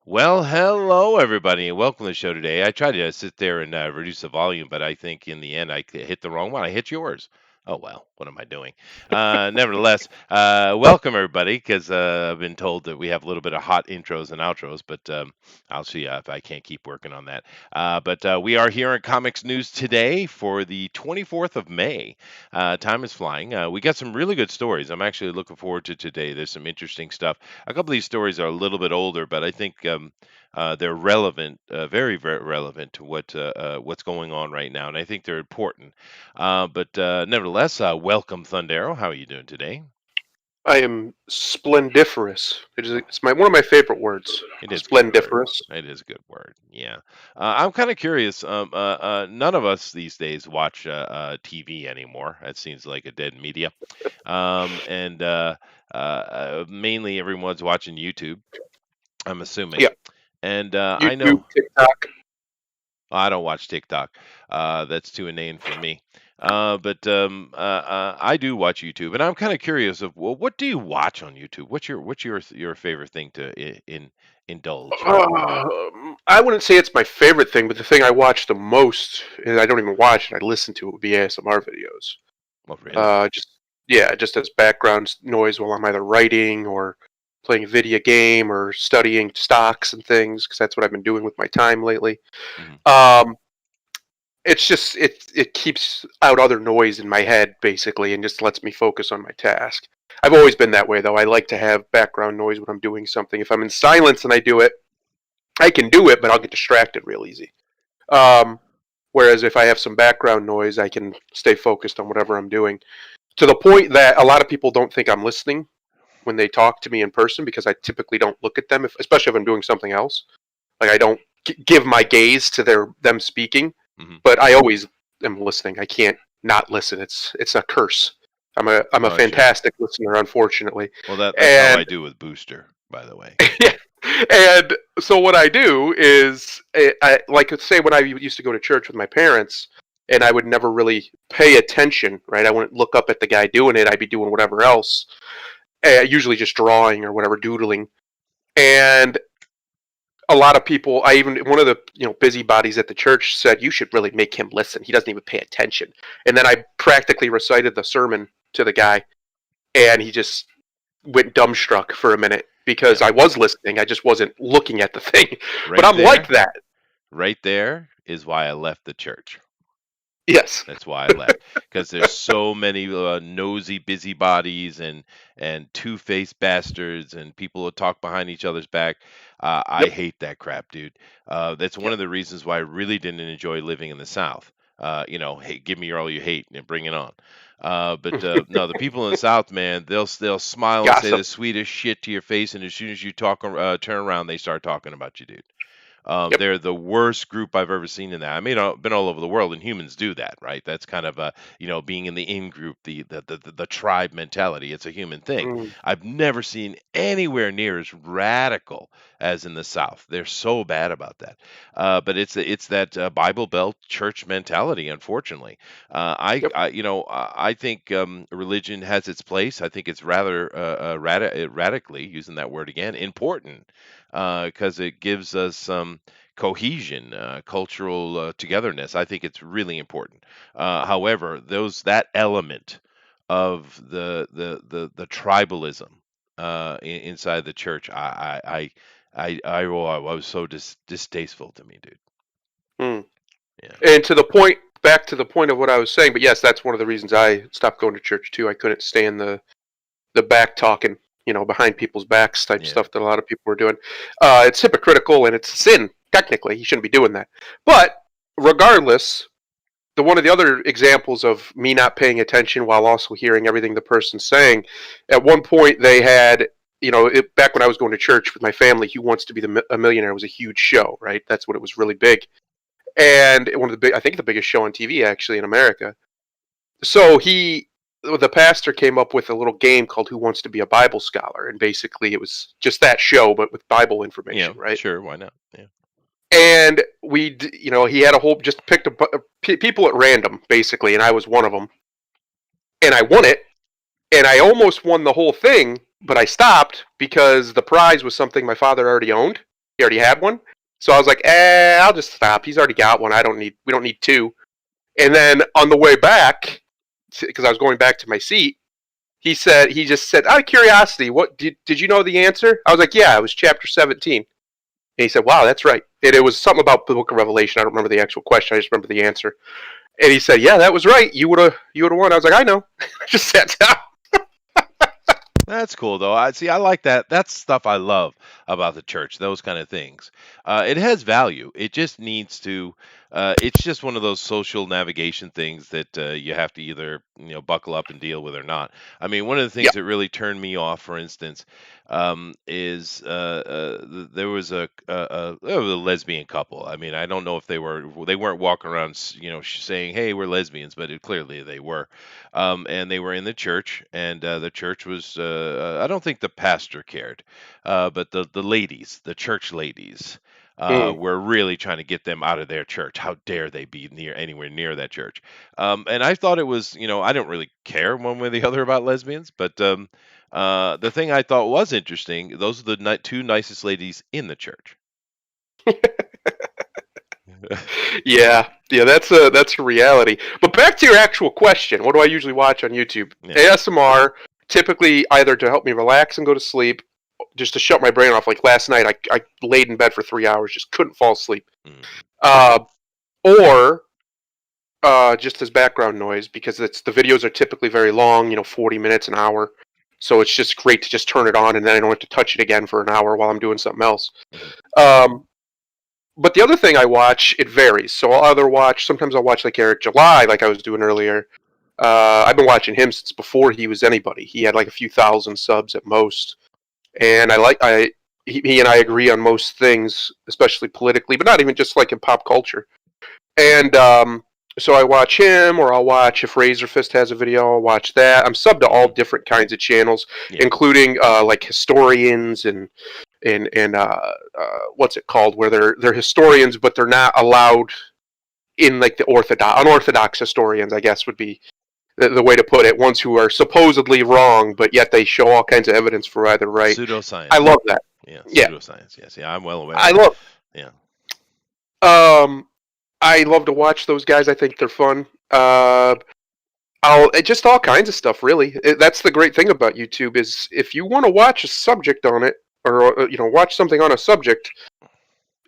Well, hello everybody, and welcome to the show today. I tried to sit there and reduce the volume, but I think in the end hit the wrong one. I hit yours. Oh well, what am I doing? Nevertheless, welcome everybody, because I've been told that we have a little bit of hot intros and outros, but I'll see if I can't keep working on that. But we are here in Comics News today for the 24th of May. Time is flying. We got some really good stories. I'm actually looking forward to today. There's some interesting stuff. A couple of these stories are a little bit older, but I think they're relevant, very, very relevant to what's going on right now, and I think they're important. But nevertheless, welcome, Thundero. How are you doing today? I am splendiferous. It's one of my favorite words. It is a good word. Splendiferous. It is a good word. Yeah. I'm kind of curious. None of us these days watch TV anymore. That seems like a dead media. And mainly everyone's watching YouTube, I'm assuming. Yeah. And I YouTube, know TikTok. I don't watch TikTok. That's too inane for me. But I do watch YouTube, and I'm kind of curious of, well, what do you watch on YouTube? What's your favorite thing to indulge? I wouldn't say it's my favorite thing, but the thing I watch the most, and I don't even watch it, I listen to it, would be ASMR videos. Oh, really? Just yeah, just as background noise while I'm either writing or playing a video game or studying stocks and things, because that's what I've been doing with my time lately. Hmm. Um, it's just it keeps out other noise in my head basically and just lets me focus on my task. I've always been that way though. I like to have background noise when I'm doing something. If I'm in silence and I do it, I can do it, but I'll get distracted real easy. Um, Whereas if I have some background noise, I can stay focused on whatever I'm doing. To the point that a lot of people don't think I'm listening when they talk to me in person because I typically don't look at them, especially if I'm doing something else. Like I don't give my gaze to them speaking, Hmm. but I always am listening. I can't not listen. It's a curse. I'm a Oh, sure. fantastic listener, unfortunately. Well, that's how And I do with Booster, by the way. yeah, and so what I do is I like say when I used to go to church with my parents, and I would never really pay attention. Right, I wouldn't look up at the guy doing it. I'd be doing whatever else, usually just drawing or whatever, doodling. And a lot of people, I even one of the busybodies at the church said you should really make him listen. He doesn't even pay attention. And then I practically recited the sermon to the guy, and he just went dumbstruck for a minute because Yeah. I was listening. I just wasn't looking at the thing. But Right I'm like there, that. right there is why I left the church. Yes. That's why I left, because there's so many nosy busybodies and two-faced bastards and people who talk behind each other's back. I Yep. hate that crap, dude. That's one Yep. of the reasons why I really didn't enjoy living in the South. Hey, give me all you hate and bring it on. But no, the people in the South, man, they'll smile and say Gossip. the sweetest shit to your face, and as soon as you turn around, they start talking about you, dude. Yep. They're the worst group I've ever seen in that. I mean, I've been all over the world, and humans do that, right? That's kind of being in the in group, the tribe mentality. It's a human thing. Mm. I've never seen anywhere near as radical as in the South. They're so bad about that. But it's that Bible Belt church mentality, unfortunately. Yep. I think religion has its place. I think it's rather radically, using that word again, important, because it gives us some cohesion, cultural togetherness. I think it's really important. However, that element of the tribalism inside the church, I was so distasteful to me, dude. Mm. Yeah, And to the point, back to the point of what I was saying. But yes, that's one of the reasons I stopped going to church too. I couldn't stand the back talking, behind people's backs type yeah, stuff that a lot of people were doing. It's hypocritical and it's sin. Technically, you shouldn't be doing that. But regardless, one of the other examples of me not paying attention while also hearing everything the person's saying, at one point they had, back when I was going to church with my family, Who Wants to Be a Millionaire was a huge show, right? That's when it was really big. And one of the I think the biggest show on TV actually in America. So the pastor came up with a little game called Who Wants to Be a Bible Scholar, and basically it was just that show but with Bible yeah. information, right? Sure, why not? Yeah. And he had a whole just picked people at random basically, and I was one of them, and I won it, and I almost won the whole thing, but I stopped because the prize was something my father already owned. He already had one, so I was like, I'll just stop. He's already got one. We don't need two. And then on the way back, because I was going back to my seat, he just said, out of curiosity, what did you know the answer? I was like, yeah, it was chapter 17. And he said, wow, that's right. And it was something about the book of Revelation. I don't remember the actual question. I just remember the answer. And he said, yeah, that was right. You would have won. I was like, I know. I just sat down. That's cool though. I see. I like that. That's stuff I love about the church. Those kind of things. It has value. It just needs to. It's just one of those social navigation things that you have to either buckle up and deal with or not. I mean, one of the Yeah. things that really turned me off, for instance, is there was there was a lesbian couple. I mean, I don't know if they weren't walking around, saying, "Hey, we're lesbians," but clearly they were. And they were in the church, and the church was. I don't think the pastor cared, but the ladies, the church ladies, Mm. were really trying to get them out of their church. How dare they be anywhere near that church? And I thought it was, I don't really care one way or the other about lesbians, but the thing I thought was interesting, those are the two nicest ladies in the church. Yeah, that's a reality. But back to your actual question, what do I usually watch on YouTube? Yeah. ASMR, typically either to help me relax and go to sleep, just to shut my brain off. Like last night, I laid in bed for 3 hours, just couldn't fall asleep. Mm. Uh, or just as background noise because the videos are typically very long, 40 minutes, an hour. So it's just great to just turn it on and then I don't have to touch it again for an hour while I'm doing something else. Mhm. Um, but the other thing I watch, it varies. So sometimes I'll watch like Eric July, like I was doing earlier. I've been watching him since before he was anybody. He had like a few thousand subs at most, and he and I agree on most things, especially politically, but not even just like in pop culture. And so I watch him, or I'll watch if Razor Fist has a video. I'll watch that. I'm subbed to all Mhm. different kinds of channels, Yeah. including like historians and what's it called, where they're historians, but they're not allowed in like the unorthodox historians, I guess would be the way to put it. Ones who are supposedly wrong, but yet they show all kinds of evidence for why they're right. I Pseudoscience. love that. Yeah, Yeah, pseudoscience. Yes, yeah, I'm well aware. I love. Yeah. Um, I love to watch those guys. I think they're fun. Just all kinds of stuff. Really, that's the great thing about YouTube is if you want to watch a subject on it, or watch something on a subject,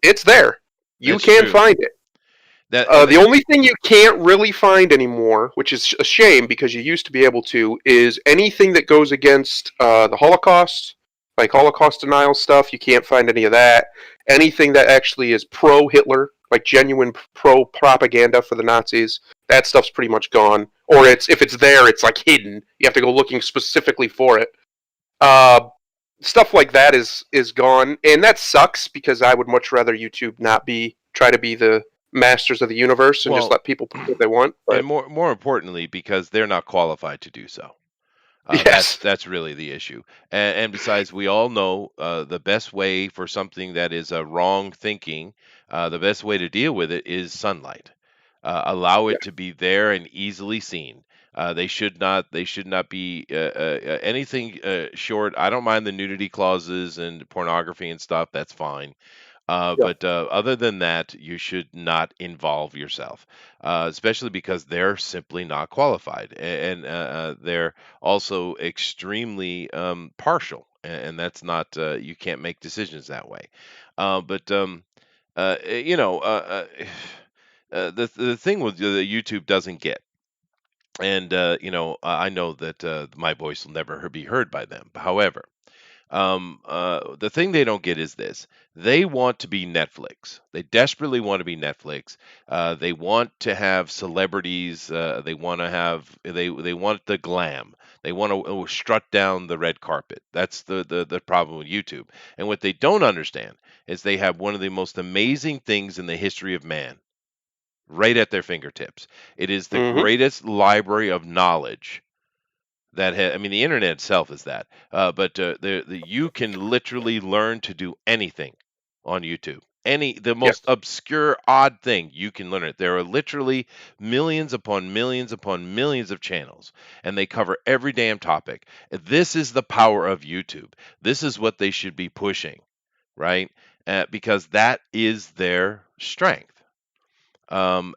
it's there. You That's can true. find it. That and The only thing you can't really find anymore, which is a shame because you used to be able to, is anything that goes against the Holocaust, like Holocaust denial stuff. You can't find any of that. Anything that actually is pro Hitler, like genuine pro propaganda for the Nazis, that stuff's pretty much gone. Or if it's there, it's like hidden. You have to go looking specifically for it. Uh, Stuff like that is gone, and that sucks because I would much rather YouTube not try to be the masters of the universe and just well, let people put what they want. and But more importantly, because they're not qualified to do so. That's yes, that's really the issue. And besides, we all know the best way for something that is a wrong thinking, the best way to deal with it is sunlight. Allow yeah, it to be there and easily seen. They should not be anything short. I don't mind the nudity clauses and pornography and stuff. That's fine. yeah, But other than that, you should not involve yourself, especially because they're simply not qualified, and they're also extremely partial, and that's not you can't make decisions that way. But you know, the thing with YouTube doesn't get. And I know that my voice will never be heard by them. However, the thing they don't get is this: they want to be Netflix. They desperately want to be Netflix. They want to have celebrities. They want the glam. They want to strut down the red carpet. That's the problem with YouTube. And what they don't understand is they have one of the most amazing things in the history of man right at their fingertips. It is the hmm greatest library of knowledge I mean, the internet itself is that, but you can literally learn to do anything on YouTube. The Yes. most obscure, odd thing, you can learn it. There are literally millions upon millions upon millions of channels, and they cover every damn topic. This is the power of YouTube. This is what they should be pushing, right? Because that is their strength. And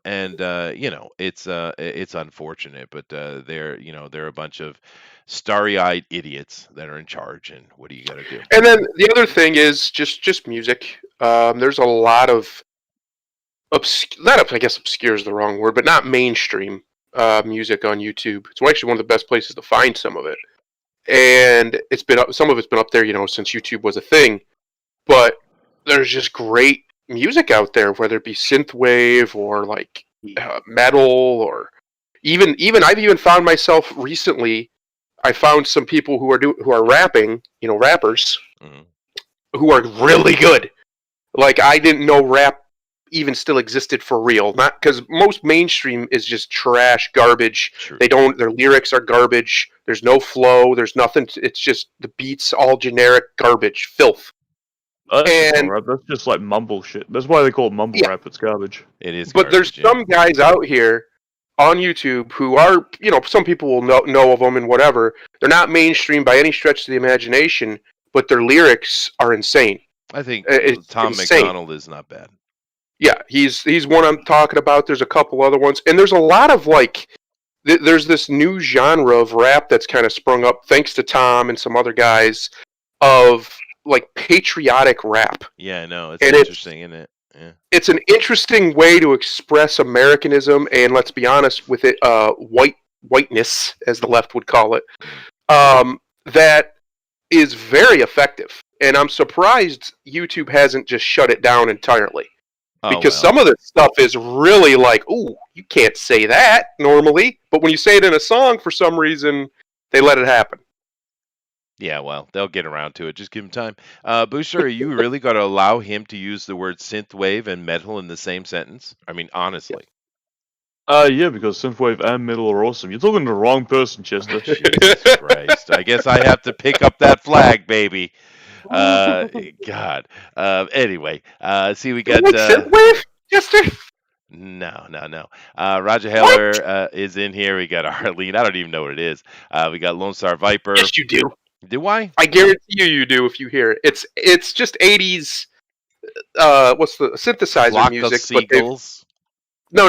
it's unfortunate, but they're a bunch of starry-eyed idiots that are in charge, and what do you got to do? And then the other thing is just music. There's a lot of I guess obscure is the wrong word, but not mainstream music on YouTube. It's actually one of the best places to find some of it. And some of it's been up there, since YouTube was a thing. But there's just great music out there, whether it be synthwave or like metal, or even I've even found myself recently. I found some people who are rapping, rappers Mhm. who are really good. Like, I didn't know rap even still existed for real. Not because most mainstream is just trash, garbage. True. Their lyrics are garbage. There's no flow. There's nothing. It's just the beats, all generic garbage, filth. That's just not And rap. That's just like mumble shit. That's why they call it mumble Yeah. rap. It's garbage. It is but there's garbage, yeah. some guys out here on YouTube who are, some people will know of them and whatever. They're not mainstream by any stretch of the imagination, but their lyrics are insane. I think It's Tom insane. McDonald is not bad. Yeah, he's one I'm talking about. There's a couple other ones, and there's a lot of like, there's this new genre of rap that's kind of sprung up thanks to Tom and some other guys, of like patriotic rap. Yeah, I know. It's And interesting, isn't it? Yeah. It's an interesting way to express Americanism, and let's be honest with it, whiteness, as the left would call it, that is very effective. And I'm surprised YouTube hasn't just shut it down entirely. Because some of the stuff is really like, ooh, you can't say that normally. But when you say it in a song, for some reason, they let it happen. Yeah, well, they'll get around to it. Just give him time. Booster, are you really going to allow him to use the word synthwave and metal in the same sentence? I mean, honestly. Yeah, because synthwave and metal are awesome. You're talking to the wrong person, Chester. Jesus Christ. I guess I have to pick up that flag, baby. God. Anyway, see, we got synthwave, Chester? No. Roger Heller is in here. We got Arlene. I don't even know what it is. We got Lone Star Viper. Yes, you do. Do I? I guarantee you do if you hear it. It's just 80s. What's the synthesizer Flock music? of seagulls. No.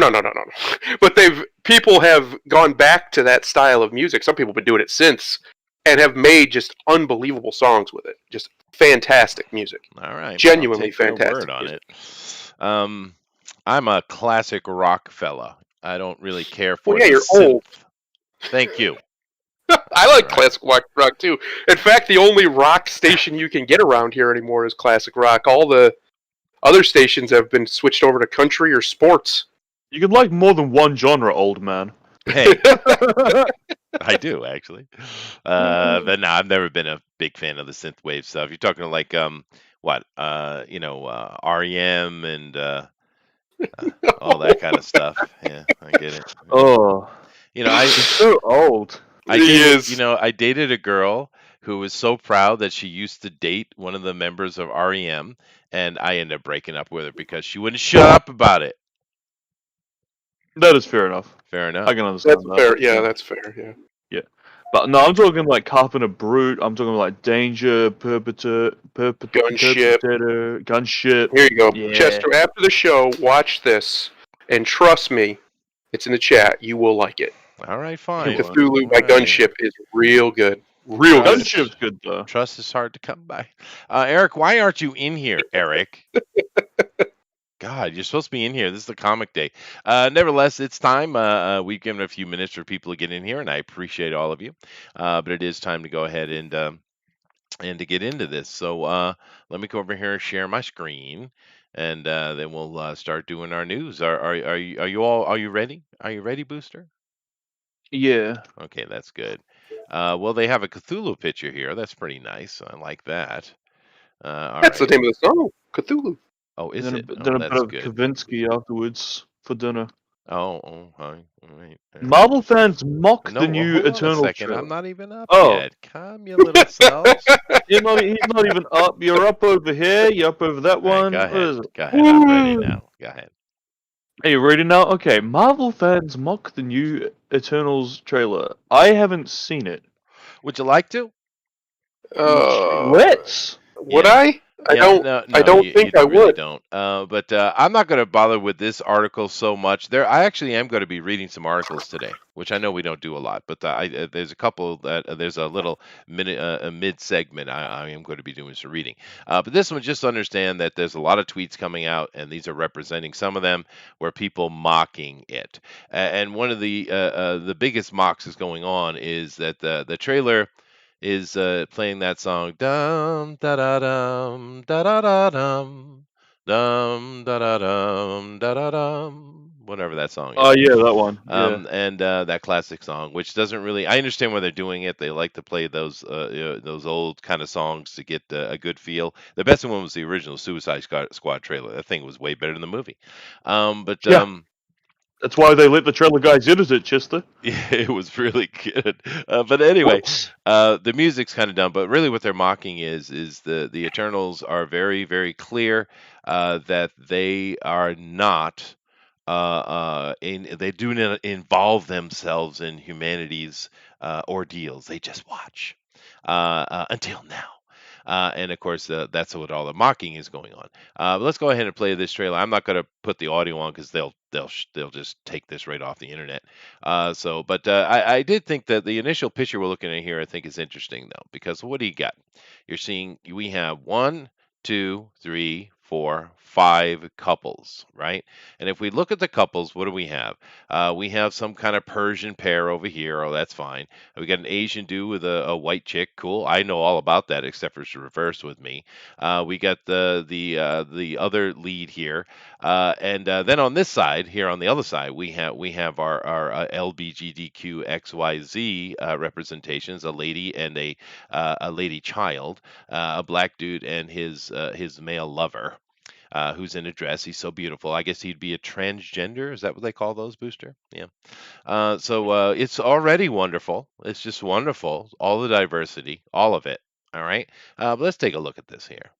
But people have gone back to that style of music. Some people have been doing it since, and have made just unbelievable songs with it. Just fantastic music. All right, genuinely well, I'll take your fantastic word on music. it. I'm a classic rock fella. I don't really care for. Well, yeah, the you're synth. old. Thank you. I like Right. classic rock too. In fact, the only rock station you can get around here anymore is classic rock. All the other stations have been switched over to country or sports. You can like more than one genre, old man. Hey, I do actually. But no, I've never been a big fan of the synthwave stuff. You're talking like REM and all that kind of stuff. Yeah, I get it. Oh, I he's so old. I dated a girl who was so proud that she used to date one of the members of REM, and I ended up breaking up with her because she wouldn't shut up about it. That is fair enough. Fair enough. I can understand That's that. fair. Yeah, that's fair. Yeah. But no, I'm talking like Carpenter Brute. I'm talking like Danger, Gunship. Gunship. Here you go, Yeah. Chester. After the show, watch this, and trust me, it's in the chat. You will like it. All right, fine. Cthulhu by All right. Gunship is real good. Real good. Gunship's good though. Trust is hard to come by. Eric, why aren't you in here, Eric? God, you're supposed to be in here. This is the comic day. Nevertheless, it's time. We've given a few minutes for people to get in here, and I appreciate all of you. But it is time to go ahead and to get into this. So let me go over here and share my screen, and then we'll start doing our news. Are you ready? Are you ready, Booster? Yeah. Okay, that's good. Well, they have a Cthulhu picture here. That's pretty nice. I like that. All That's right. the name of the song, Cthulhu. Oh, is Then it? a bit That's of good. Kavinsky afterwards for dinner. Hi. All right. Marvel fans mock No, the well, new hold on a Eternals second. I'm trailer. not even up Oh, yet. Calm your little selves. he's not even up. You're up over here. You're up over that All right, one. go What ahead. is it? Go ahead. I'm ready now. Go ahead. Are you ready now? Okay, Marvel fans mock the new Eternals trailer. I haven't seen it. Would you like to? Let's. Would Yeah. I? Yeah, I no, don't think you I really would. don't. But I'm not going to bother with this article so much. I actually am going to be reading some articles today, which I know we don't do a lot. But there's a couple that there's a little a mid segment. I am going to be doing some reading. But this one, just understand that there's a lot of tweets coming out, and these are representing some of them where people mocking it. And one of the biggest mocks is going on is that the trailer is playing that song dum da da dum da da da dum dum da da dum da da dum, whatever that song Oh is. yeah, that one. Yeah. And that classic song, which doesn't really, I understand why they're doing it. They like to play those old kind of songs to get a good feel. The best one was the original Suicide Squad trailer. That thing was way better than the movie. But Yeah. That's why they let the trailer guys edit it, Chester. yeah, it was really good. But anyway, Whoops. the music's kind of dumb. But really, what they're mocking is the Eternals are very very clear that they are not they do not involve themselves in humanity's ordeals. They just watch until now. And of course, that's what all the mocking is going on. But let's go ahead and play this trailer. I'm not going to put the audio on because they'll just take this right off the internet. But I did think that the initial picture we're looking at here, I think, is interesting though, because what do you got? You're seeing we have 1, 2, 3, 4, 5 couples, right? And if we look at the couples, what do we have? We have some kind of Persian pair over here. Oh, that's fine. We got an Asian dude with a white chick. Cool. I know all about that, except for it's reversed with me. We got the other lead here, and then on this side, here on the other side, we have our LBGDQXYZ representations: a lady and a lady child, a black dude and his male lover. Who's in a dress? He's so beautiful. I guess he'd be a transgender. Is that what they call those, Booster? Yeah. It's already wonderful. It's just wonderful. All the diversity, all of it. All right. But let's take a look at this here.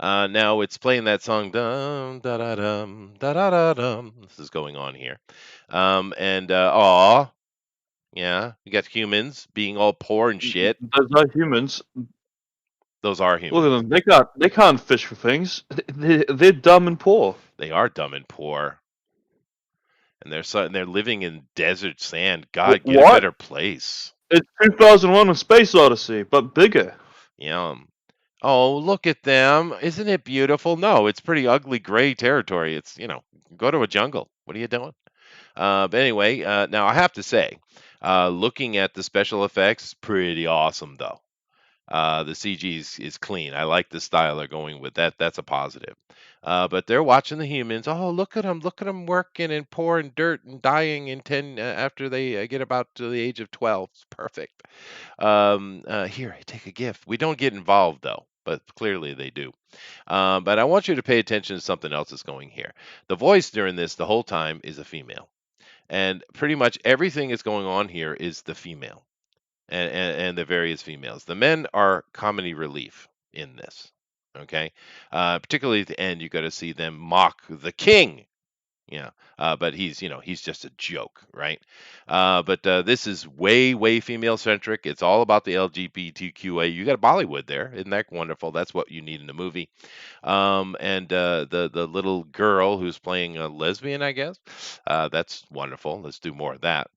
Now it's playing that song dum da da dum da da da dum. This is going on here. Aw, yeah, you got humans being all poor and shit. Those are humans. Those are Look at humans. them. They can't fish for things. They're dumb and poor. They are dumb and poor, and they're living in desert sand. God, get a What? better place. It's 2001: A Space Odyssey, but bigger. Yeah. Oh, look at them. Isn't it beautiful? No, it's pretty ugly gray territory. It's, go to a jungle. What are you doing? But anyway, now I have to say, looking at the special effects, pretty awesome though. The CG is clean. I like the style they're going with. That's a positive. But they're watching the humans. Oh, look at them! Look at them working and pouring dirt and dying in 10 after they get about to the age of 12. It's perfect. Here, take a gift. We don't get involved though, but clearly they do. But I want you to pay attention to something else that's going here. The voice during this the whole time is a female, and pretty much everything that's going on here is the female and the various females. The men are comedy relief in this. Okay, particularly at the end, you got to see them mock the king. Yeah, but he's just a joke, right? But this is way female centric. It's all about the LGBTQA. You got Bollywood there, isn't that wonderful? That's what you need in a movie. And the little girl who's playing a lesbian, I guess. That's wonderful. Let's do more of that.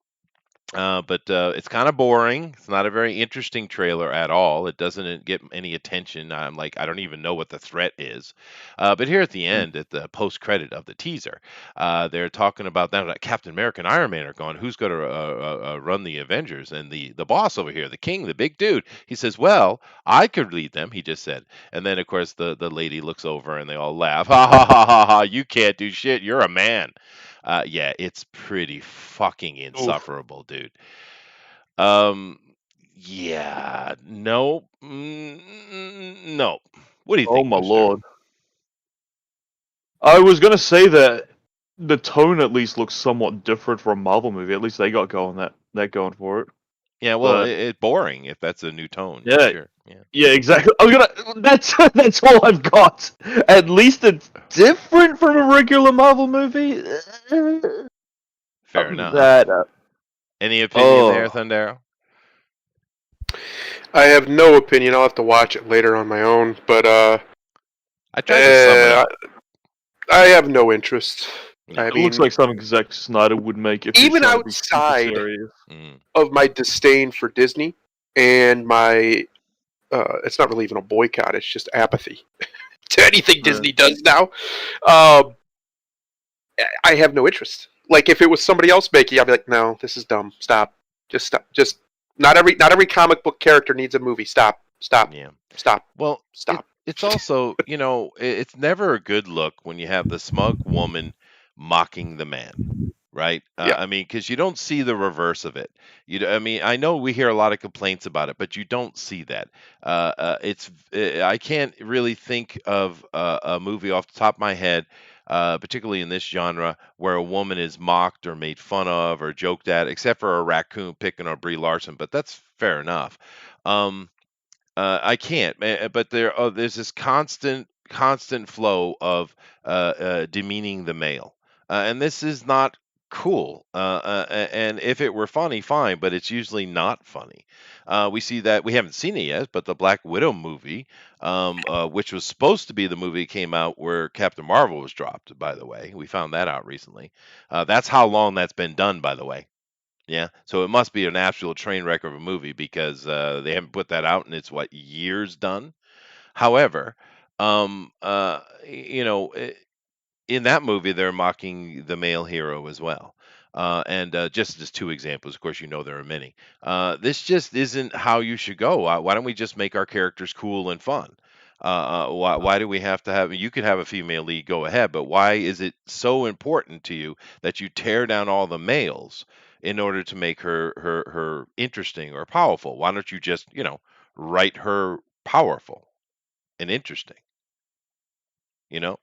But it's kind of boring. It's not a very interesting trailer at all. It doesn't get any attention. I'm like, I don't even know what the threat is. But here at the end, at the post credit of the teaser, they're talking about now that Captain America and Iron Man are gone. Who's going to run the Avengers? And the boss over here, the king, the big dude, he says, "Well, I could lead them." He just said. And then of course the lady looks over and they all laugh. Ha ha ha ha ha! You can't do shit. You're a man. Yeah, it's pretty fucking Oof. insufferable, dude. Um, yeah, no, no. What do you Oh think, my Booster? lord. I was gonna say that the tone at least looks somewhat different from a Marvel movie. At least they got that going for it. Yeah, well, But it's boring if that's a new tone. yeah, Sure. Yeah. yeah, exactly. That's all I've got. At least it's different from a regular Marvel movie. Fair enough. That Any opinion there, oh, Thundero? I have no opinion. I'll have to watch it later on my own, but I tried to sum it up. I have no interest. No. I it mean, looks like something Zack Snyder would make if he's even trying to be super outside serious. Mm. of my disdain for Disney and my, it's not really even a boycott. It's just apathy to anything Yeah. Disney does now. I have no interest. Like if it was somebody else making, I'd be like, no, this is dumb. Stop. Just stop. Just not every comic book character needs a movie. Stop. Yeah. Stop. Well, Stop. it's also, it's never a good look when you have the smug woman mocking the man, right? Yeah. I mean, because you don't see the reverse of it. I mean, I know we hear a lot of complaints about it, but you don't see that. I can't really think of a movie off the top of my head, particularly in this genre, where a woman is mocked or made fun of or joked at, except for a raccoon picking on Brie Larson, but that's fair enough. Um, I can't, but there's this constant flow of demeaning the male, and this is not cool. And if it were funny, fine, but it's usually not funny. We see that we haven't seen it yet, but the Black Widow movie, which was supposed to be the movie that came out where Captain Marvel was dropped. By the way, we found that out recently. That's how long that's been done. By the way. Yeah, so it must be an absolute train wreck of a movie because they haven't put that out and it's what years done. However, um, uh, in that movie they're mocking the male hero as well. And just as two examples, of course, there are many. This just isn't how you should go. Why don't we just make our characters cool and fun? Why do we have to have? You could have a female lead, go ahead, but why is it so important to you that you tear down all the males in order to make her interesting or powerful? Why don't you just write her powerful and interesting? You know?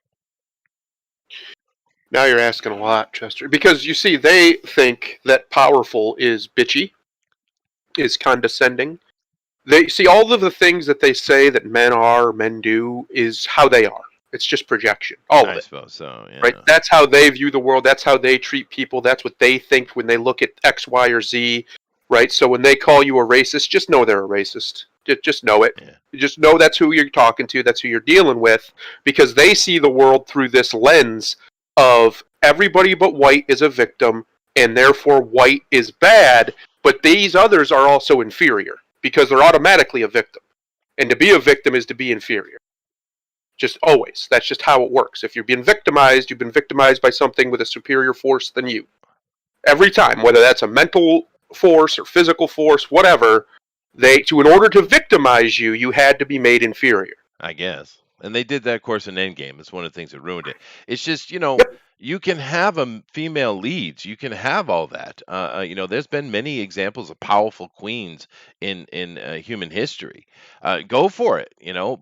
Now you're asking a lot, Chester. Because you see, they think that powerful is bitchy, is condescending. They see all of the things that they say that men do is how they are. It's just projection. All of I it. suppose so. Yeah. Right? That's how they view the world. That's how they treat people. That's what they think when they look at X, Y, or Z. Right? So when they call you a racist, just know they're a racist. Just know it. Yeah. Just know that's who you're talking to. That's who you're dealing with. Because they see the world through this lens of everybody but white is a victim, and therefore white is bad, but these others are also inferior because they're automatically a victim. And to be a victim is to be inferior. Just always. That's just how it works. If you've been victimized by something with a superior force than you. Every time, whether that's a mental force or physical force, whatever, in order to victimize you, you had to be made inferior. I guess. And they did that, of course, in Endgame. It's one of the things that ruined it. It's just, Yep. you can have female leads. You can have all that. There's been many examples of powerful queens in human history. Go for it,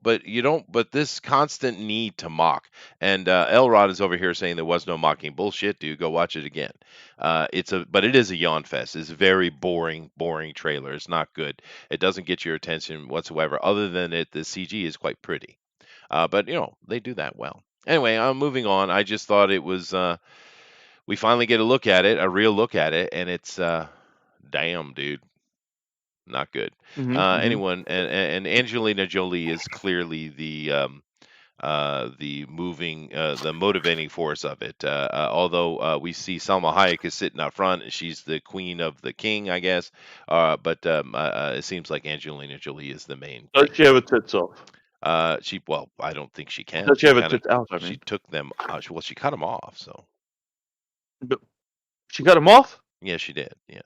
but you don't. But this constant need to mock. And Elrod is over here saying there was no mocking. Bullshit, dude. Go watch it again. But it is a yawn fest. It's a very boring trailer. It's not good. It doesn't get your attention whatsoever. Other than the CG is quite pretty. But they do that well. Anyway, I'm moving on. I just thought it was we finally get a real look at it, and it's damn, dude, not good. Anyone and Angelina Jolie is clearly the motivating force of it. Although we see Salma Hayek is sitting out front, and she's the queen of the king, I guess. But it seems like Angelina Jolie is the main. Does she have her tits off? I don't think she can. Does she have her tits out? I She mean, took them. She cut them off. So she cut them off. yeah, she did. Yeah,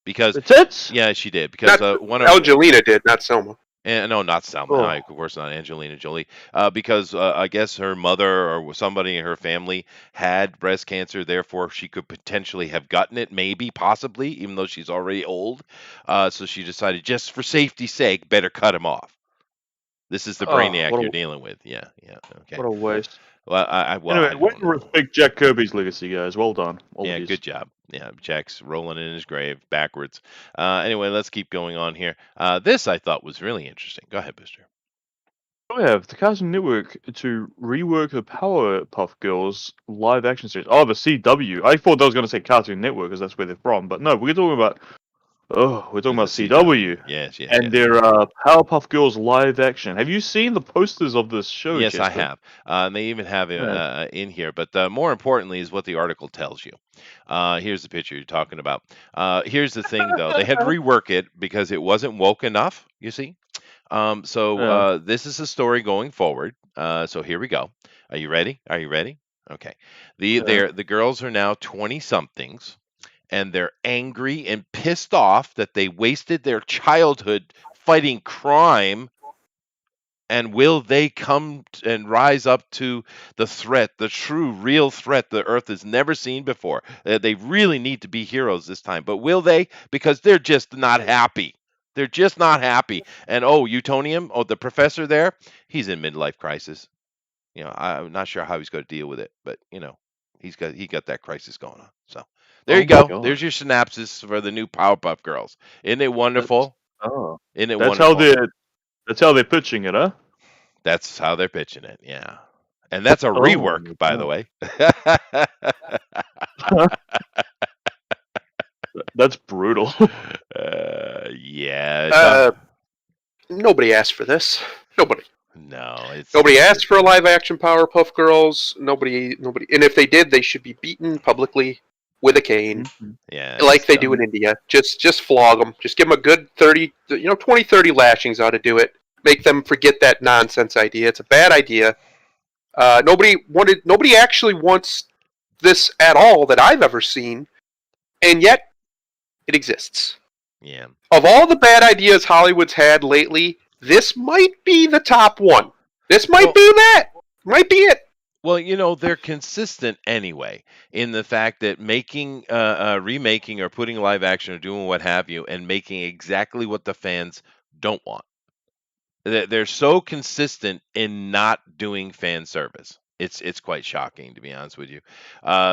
because The tits? yeah, she did. Because one of Angelina did, not Selma. no, not Salma Hayek, of course, not Angelina Jolie. Because I guess her mother or somebody in her family had breast cancer, therefore she could potentially have gotten it, maybe, possibly, even though she's already old. So she decided, just for safety's sake, better cut him off. This is the Oh, Brainiac what you're a dealing with. Yeah, okay. what a waste. Well, Anyway, I way don't to know. respect Jack Kirby's legacy, guys. Well done, all Yeah, of you. good job. Yeah, Jack's rolling in his grave backwards. Anyway, let's keep going on here. This I thought was really interesting. Go ahead, Booster. We have the Cartoon Network to rework the Powerpuff Girls live action series. Oh, the CW. I thought I was going to say Cartoon Network because that's where they're from, but no, we're talking about we're talking about The CW Yes, yes, and yes. their Powerpuff Girls live action. Have you seen the posters of this show? Yes, I Chester? have. And they even have it in here. But more importantly is what the article tells you. Here's the picture you're talking about. Here's the thing, though. They had to rework it because it wasn't woke enough, you see. Yeah. This is a story going forward. So here we go. Are you ready? Are you ready? Okay. The girls are now 20 somethings, and they're angry and pissed off that they wasted their childhood fighting crime. And will they come and rise up to the threat, the true, real threat the Earth has never seen before? They really need to be heroes this time. But will they? Because they're just not happy. They're just not happy. And Utonium, the professor there, he's in midlife crisis. I'm not sure how he's going to deal with it, but he got that crisis going on. So there you go. God. There's your synopsis for the new Powerpuff Girls. Isn't it wonderful? Isn't it That's wonderful? That's how they're pitching it, huh? That's how they're pitching it, yeah. And that's a rework, by the way. That's brutal. Yeah. Nobody asked for this. Nobody Nobody asked for a live action Powerpuff Girls. Nobody. And if they did, they should be beaten publicly with a cane, Yeah. like they do in India. Just flog them. Just give them a good 20, 30 lashings ought to do it. Make them forget that nonsense idea. It's a bad idea. Nobody actually wants this at all that I've ever seen, and yet it exists. Yeah. Of all the bad ideas Hollywood's had lately, this might be the top one. This might be that. Might be it. Well, they're consistent anyway in the fact that making, remaking or putting live action or doing what have you and making exactly what the fans don't want. They're so consistent in not doing fan service. It's quite shocking, to be honest with you,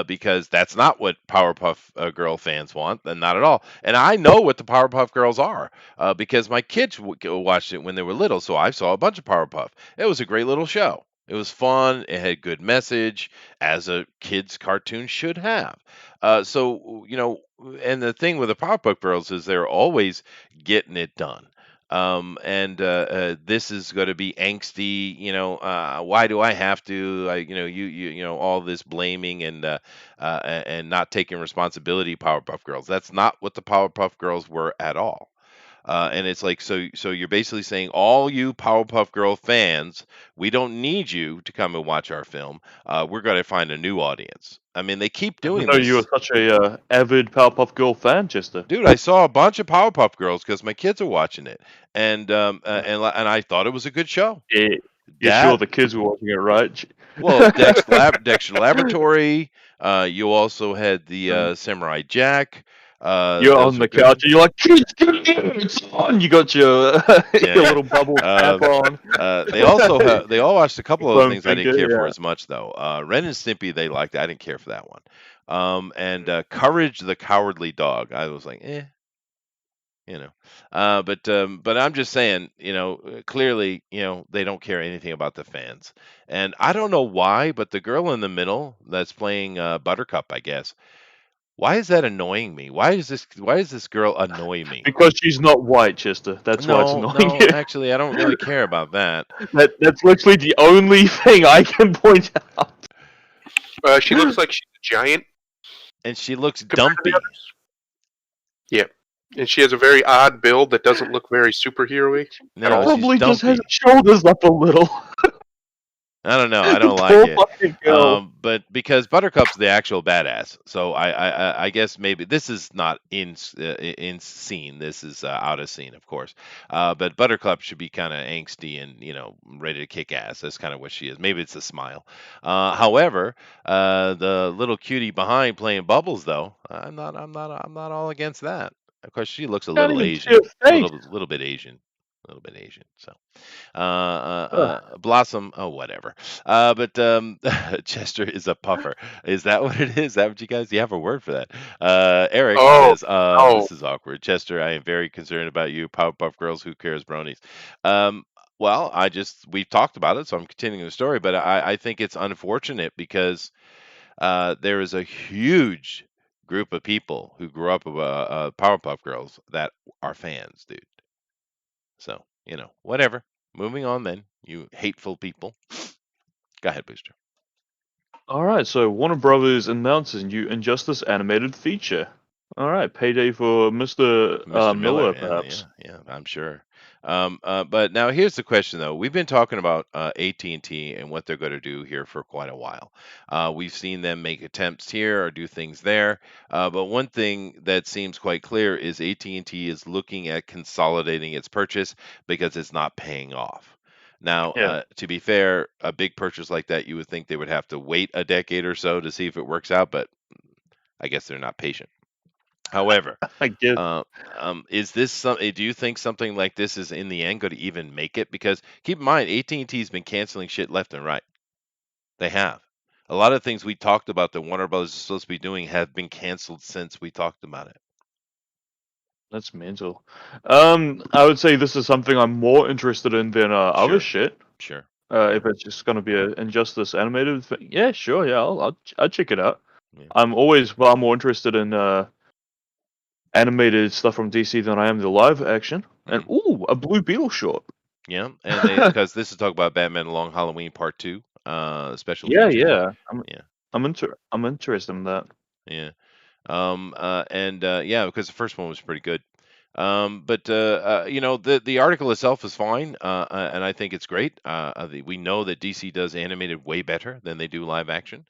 because that's not what Powerpuff Girl fans want, and not at all. And I know what the Powerpuff Girls are because my kids watched it when they were little, so I saw a bunch of Powerpuff. It was a great little show. It was fun. It had good message, as a kids' cartoon should have. And the thing with the Powerpuff Girls is they're always getting it done. This is going to be angsty. Why do I have to? All this blaming and not taking responsibility. Powerpuff Girls. That's not what the Powerpuff Girls were at all. And it's like, so you're basically saying, all you Powerpuff Girl fans, we don't need you to come and watch our film. We're going to find a new audience. I mean, they keep doing I know this. you were such a avid Powerpuff Girl fan, Chester. Dude, I saw a bunch of Powerpuff Girls because my kids are watching it, and I thought it was a good show. Yeah, you're sure the kids were watching it, right? Well, Dexter Laboratory. You also had the Samurai Jack. You're on the couch and you're like, it's on. You got your your little bubble cap on. They all watched a couple of things I didn't care for as much though. Ren and Stimpy they liked. I didn't care for that one. And Courage the Cowardly Dog. I was like, but I'm just saying, clearly, they don't care anything about the fans. And I don't know why, but the girl in the middle that's playing Buttercup, I guess. Why is that annoying me? Why does this girl annoy me? Because she's not white, Chester. That's why it's annoying. No, actually, I don't really care about that. That's literally the only thing I can point out. She looks like she's a giant. And she looks dumpy. Yeah. And she has a very odd build that doesn't look very superhero-y. No, probably just has her shoulders up a little. I don't know. I don't like it. But because Buttercup's the actual badass, so I guess maybe this is not in scene. This is out of scene, of course. But Buttercup should be kind of angsty and ready to kick ass. That's kind of what she is. Maybe it's a smile. However, the little cutie behind playing Bubbles, though, I'm not all against that. Of course, she looks a little Asian, a little bit Asian. a little bit Asian. So Blossom, oh whatever. But Chester is a puffer. Is that what it is? Is that what you guys? You have a word for that? Eric Oh says, no. "This is awkward." Chester, I am very concerned about you, Powerpuff Girls. Who cares, bronies? Um, well, we've talked about it, so I'm continuing the story. But I think it's unfortunate because there is a huge group of people who grew up with Powerpuff Girls that are fans, dude. So, whatever. Moving on then, you hateful people. Go ahead, Booster. All right, so Warner Brothers announces new Injustice animated feature. All right, payday for Mr. Mr. Miller, Miller, yeah, perhaps. I'm sure. But now here's the question, though. We've been talking about AT&T and what they're going to do here for quite a while. We've seen them make attempts here or do things there. But one thing that seems quite clear is AT&T is looking at consolidating its purchase because it's not paying off. Now, Yeah, to be fair, a big purchase like that, you would think they would have to wait a decade or so to see if it works out, but I guess they're not patient. However, I guess. is this do you think something like this is in the end going to even make it? Because keep in mind, AT&T's been canceling shit left and right. They have. A lot of things we talked about that Warner Brothers is supposed to be doing have been canceled since we talked about it. That's mental. I would say this is something I'm more interested in than other Sure. shit. Sure. If it's just gonna be an Injustice animated thing, yeah, sure, yeah, I'll check it out. Yeah. I'm always far more interested in animated stuff from DC than I am the live action. And ooh, a Blue Beetle short. Yeah, and because this is talk about Batman Long Halloween Part 2, special Yeah, feature. yeah. Yeah. I'm interested in that. Yeah. Yeah, because the first one was pretty good. But the article itself is fine, and I think it's great. We know that DC does animated way better than they do live action.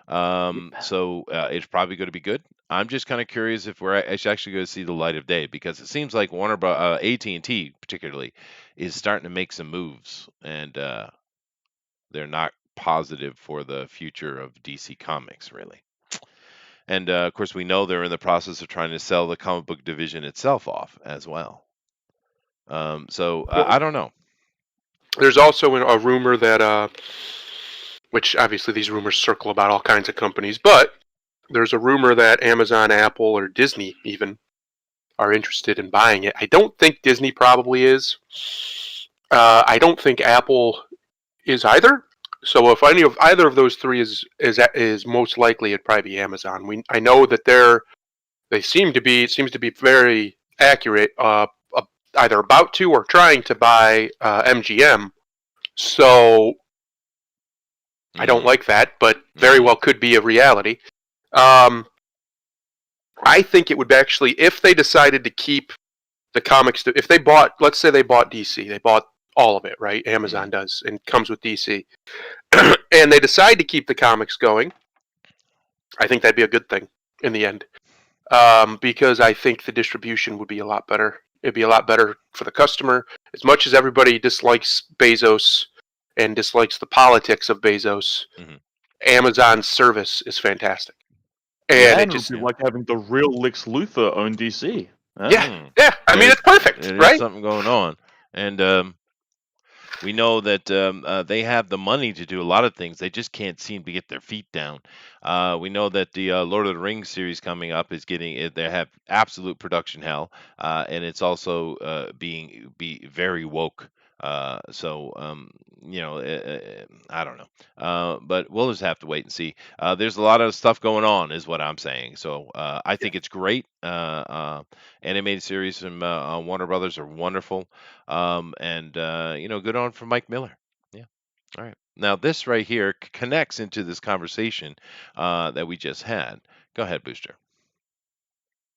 So it's probably going to be good. I'm just kind of curious if it's actually going to see the light of day because it seems like AT&T particularly is starting to make some moves, and they're not positive for the future of DC Comics really. And of course, we know they're in the process of trying to sell the comic book division itself off as well. I don't know. There's also a rumor that, which obviously these rumors circle about all kinds of companies, but there's a rumor that Amazon, Apple, or Disney even are interested in buying it. I don't think Disney probably is. I don't think Apple is either. So if either of those three is most likely, it'd probably be Amazon. I know that it seems to be very accurate. Either about to or trying to buy MGM. So I don't like that, but very well could be a reality. I think it would actually, if they decided to keep the comics, if they bought, let's say they bought DC, they bought all of it, right? Amazon does, and comes with DC, and they decide to keep the comics going. I think that'd be a good thing in the end, because I think the distribution would be a lot better. It'd be a lot better for the customer. As much as everybody dislikes Bezos and dislikes the politics of Bezos, Amazon's service is fantastic. And it just like having the real Lex Luthor own DC. Huh? Yeah. I mean, it's perfect, right? There's something going on, and we know that they have the money to do a lot of things. They just can't seem to get their feet down. We know that the Lord of the Rings series coming up is getting. They have absolute production hell, and it's also be very woke. I don't know. But we'll just have to wait and see. There's a lot of stuff going on, is what I'm saying. So I think it's great. Animated series from Warner Brothers are wonderful. Good on for Mike Miller. Yeah. All right. Now this right here connects into this conversation that we just had. Go ahead, Booster.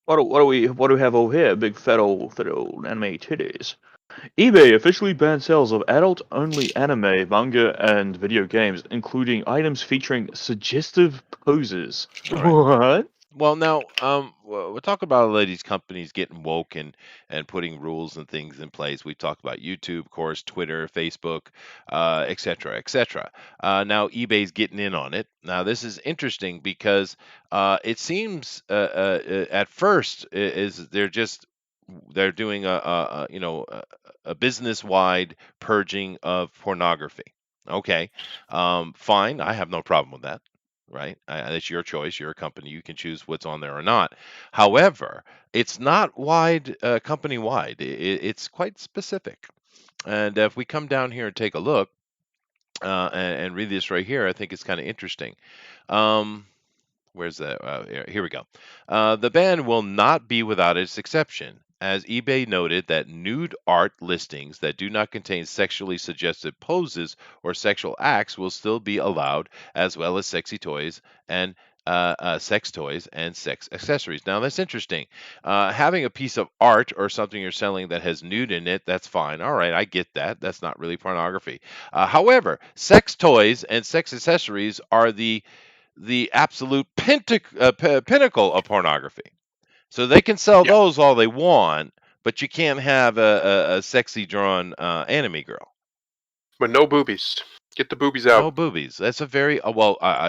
What do we have over here? Big fat old anime titties. eBay officially banned sales of adult-only anime, manga, and video games, including items featuring suggestive poses. Right. What? Well, now we'll talk about these companies getting woke and putting rules and things in place. We talked about YouTube, of course, Twitter, Facebook, et cetera, et cetera. Now eBay's getting in on it. Now this is interesting because it seems at first is they're just they're doing a business-wide purging of pornography. Okay, fine. I have no problem with that. Right? It's your choice. You're a company. You can choose what's on there or not. However, it's not company wide. It's quite specific. And if we come down here and take a look and read this right here, I think it's kind of interesting. Um, Where's that? Here we go. The ban will not be without its exception, as eBay noted that nude art listings that do not contain sexually suggestive poses or sexual acts will still be allowed, as well as sex toys and sex accessories. Now that's interesting. Having a piece of art or something you're selling that has nude in it, that's fine. All right, I get that. That's not really pornography. However, sex toys and sex accessories are the absolute pinnacle of pornography. So they can sell Yeah, those all they want, but you can't have a sexy drawn anime girl. but no boobies. Get the boobies out. No boobies. That's a very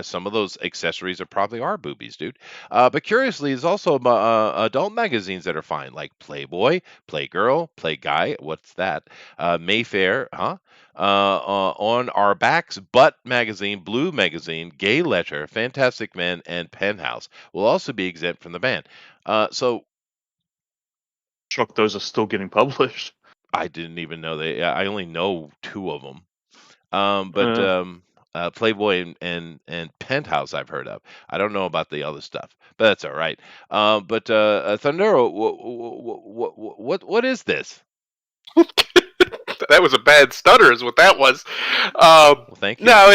some of those accessories are boobies, dude. But curiously, there's also adult magazines that are fine, like Playboy, Playgirl, Playguy. What's that? Mayfair, huh? On our backs, Butt magazine, Blue magazine, Gay Letter, Fantastic Men, and Penthouse will also be exempt from the ban. So Shocked those are still getting published. I didn't even know they. I only know two of them. But Uh, Playboy and Penthouse I've heard of. I don't know about the other stuff, but that's all right. But Thundero, what is this? That was a bad stutter, is what that was. Well, thank you. No,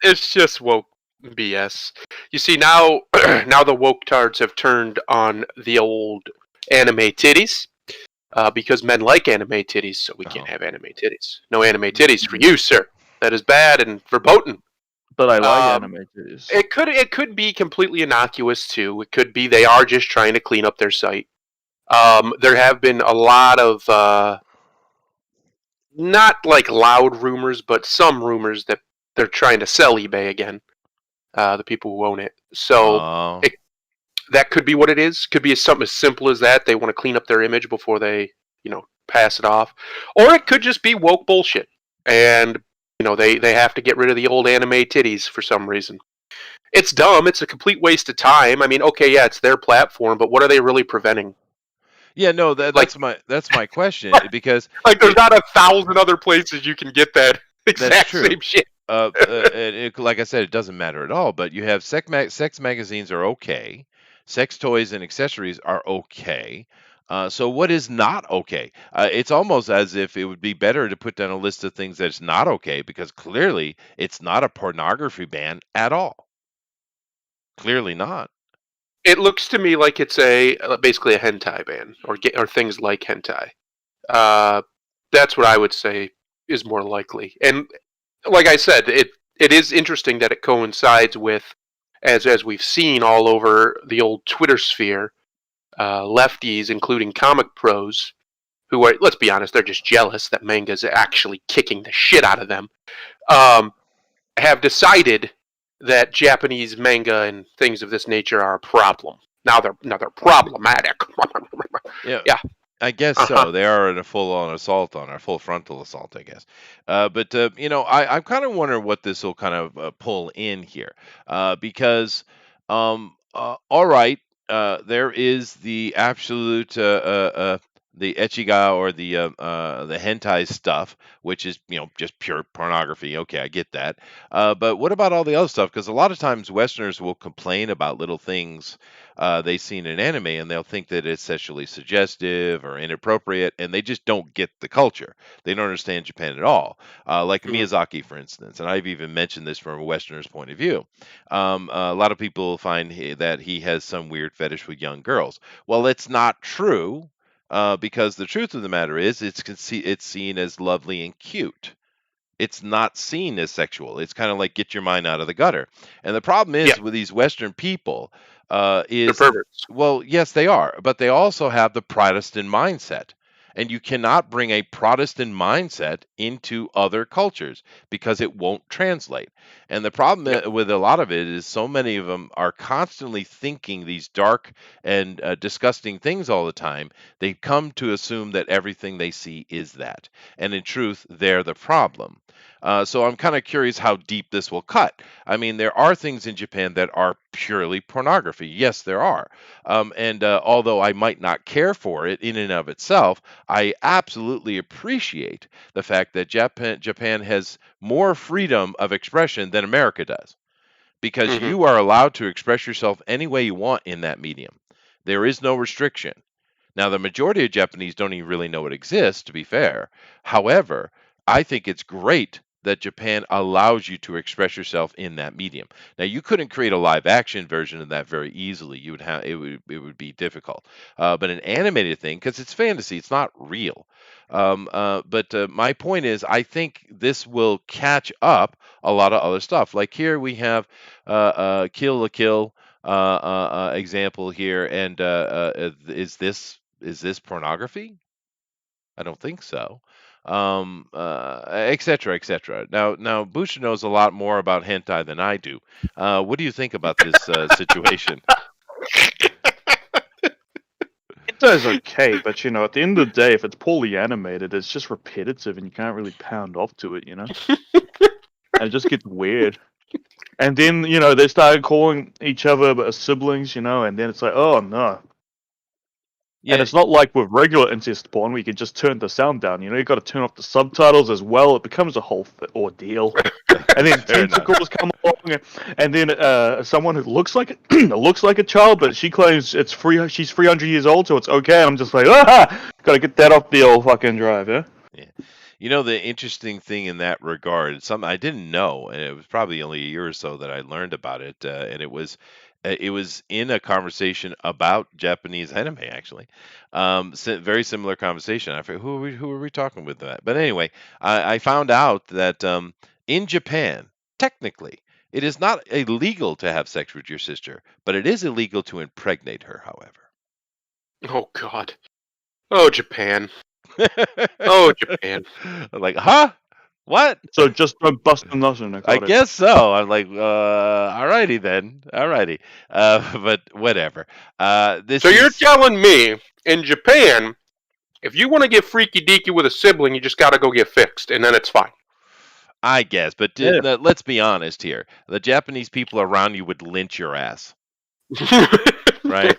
it's just woke BS. You see now, now the woke tards have turned on the old anime titties. Because men like anime titties, so we can't Oh. have anime titties. No anime titties for you, sir. That is bad and verboten. but I like Um, anime titties. it could be completely innocuous too. It could be they are just trying to clean up their site. There have been a lot of not like loud rumors, but some rumors that they're trying to sell eBay again. The people who own it. So Oh. it, that could be what it is. Could be something as simple as that. They want to clean up their image before they, pass it off. Or it could just be woke bullshit. And, they have to get rid of the old anime titties for some reason. It's dumb. It's a complete waste of time. I mean, okay, yeah, it's their platform, but what are they really preventing? Yeah, no, Like, that's my question because there's not 1,000 other places you can get that that's exact true. same shit. Like I said, it doesn't matter at all. But you have sex magazines are okay, sex toys and accessories are okay. So what is not okay? It's almost as if it would be better to put down a list of things that's not okay because clearly it's not a pornography ban at all. Clearly not. It looks to me like it's basically a hentai ban or things like hentai. That's what I would say is more likely. And like I said, it is interesting that it coincides with, as we've seen all over the old Twitter sphere, lefties, including comic pros, who are, let's be honest, they're just jealous that manga's actually kicking the shit out of them, have decided that Japanese manga and things of this nature are a problem. Now they're problematic. Yeah. Yeah. I guess so. They are in a full-on assault on our full frontal assault, I guess. But I'm kind of wondering what this will kind of pull in here, because, all right, there is the absolute the echiga or the hentai stuff, which is just pure pornography. Okay, I get that. But what about all the other stuff? Because a lot of times Westerners will complain about little things they've seen in anime, and they'll think that it's sexually suggestive or inappropriate, and they just don't get the culture. They don't understand Japan at all. Like Mhm. Miyazaki, for instance, and I've even mentioned this from a Westerner's point of view. A lot of people find that he has some weird fetish with young girls. Well, it's not true. Because the truth of the matter is, it's seen as lovely and cute. It's not seen as sexual. It's kind of like get your mind out of the gutter. And the problem Yeah, is with these Western people, they're is perverts. well, yes, they are, but they also have the Protestant mindset. And you cannot bring a Protestant mindset into other cultures because it won't translate. And the problem Yep. with a lot of it is so many of them are constantly thinking these dark and disgusting things all the time. They come to assume that everything they see is that. And in truth, they're the problem. So I'm kind of curious how deep this will cut. I mean, there are things in Japan that are purely pornography. Yes, there are. And although I might not care for it in and of itself, I absolutely appreciate the fact that Japan has more freedom of expression than America does, because Hmm. you are allowed to express yourself any way you want in that medium. There is no restriction. Now, the majority of Japanese don't even really know it exists, to be fair. However, I think it's great that Japan allows you to express yourself in that medium. Now, you couldn't create a live action version of that very easily. You would have it would be difficult. But an animated thing, because it's fantasy, it's not real. But my point is, I think this will catch up a lot of other stuff. Like here we have Kill la Kill example here, and is this pornography? I don't think so. Et cetera, et cetera. Now, Busha knows a lot more about hentai than I do. What do you think about this situation? Hentai okay, but at the end of the day, if it's poorly animated, it's just repetitive, and you can't really pound off to it, and it just gets weird. And then they started calling each other siblings, and then it's like, oh no. And Yeah, it's not like with regular incest porn where you can just turn the sound down. You got to turn off the subtitles as well. It becomes a whole ordeal. And then fair enough. tentacles come along, and then someone who looks like looks like a child, but she claims it's free. She's 300 years old, so it's okay. And I'm just like, gotta get that off the old fucking drive, yeah. Yeah. The interesting thing in that regard, something I didn't know, and it was probably only a year or so that I learned about it, and it was in a conversation about Japanese anime, actually. Very similar conversation. I forget who are we talking with that, but anyway, I found out that in Japan, technically, it is not illegal to have sex with your sister, but it is illegal to impregnate her, however. Oh God. Oh Japan. Oh Japan. Like, huh? What? So just don't bust a nut in it. I Got it. guess so. I'm like, alrighty then. Alrighty. But whatever. This So you're is, telling me in Japan, if you want to get freaky deaky with a sibling, you just got to go get fixed, and then it's fine. I guess, but Yeah. let's be honest here. The Japanese people around you would lynch your ass, right?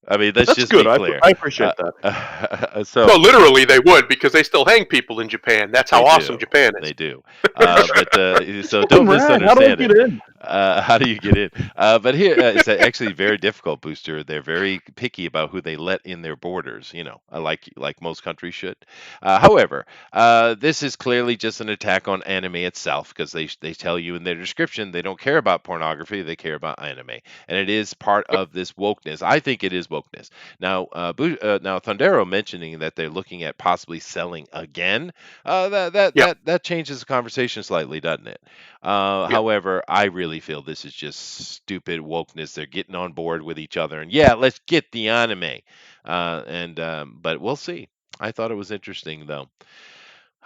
I mean, let's That's just good. be clear. I appreciate that. So No, literally they would, because they still hang people in Japan. That's how They awesome do. Japan is. They do. But so don't Conrad, how do I misunderstand get it. in? How do you get in? But here it's actually very difficult, Booster. They're very picky about who they let in their borders. Like most countries should. However, this is clearly just an attack on anime itself, because they tell you in their description they don't care about pornography, they care about anime, and it is part of this wokeness. I think it is wokeness. Now, now Thundero mentioning that they're looking at possibly selling again. That changes the conversation slightly, doesn't it? Yeah. However, I really feel this is just stupid wokeness. They're getting on board with each other, and yeah, let's get the anime. But we'll see. I thought it was interesting though.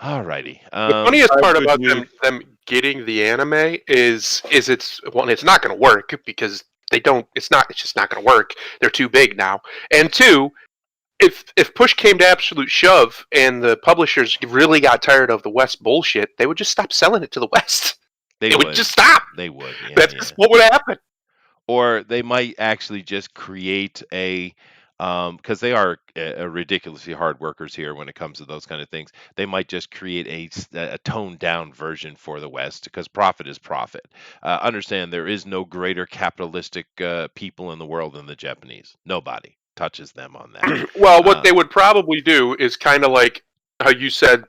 Alrighty. The funniest part good about news. them getting the anime is it's not going to work, because they don't. It's just not going to work. They're too big now. And two, if push came to absolute shove and the publishers really got tired of the West bullshit, they would just stop selling it to the West. They It would just stop. They would. Yeah, That's yeah. just what would happen. Or they might actually just create a because they are ridiculously hard workers here when it comes to those kind of things. They might just create a toned down version for the West, because profit is profit. Understand, there is no greater capitalistic people in the world than the Japanese. Nobody touches them on that. Well, what they would probably do is kind of like how you said,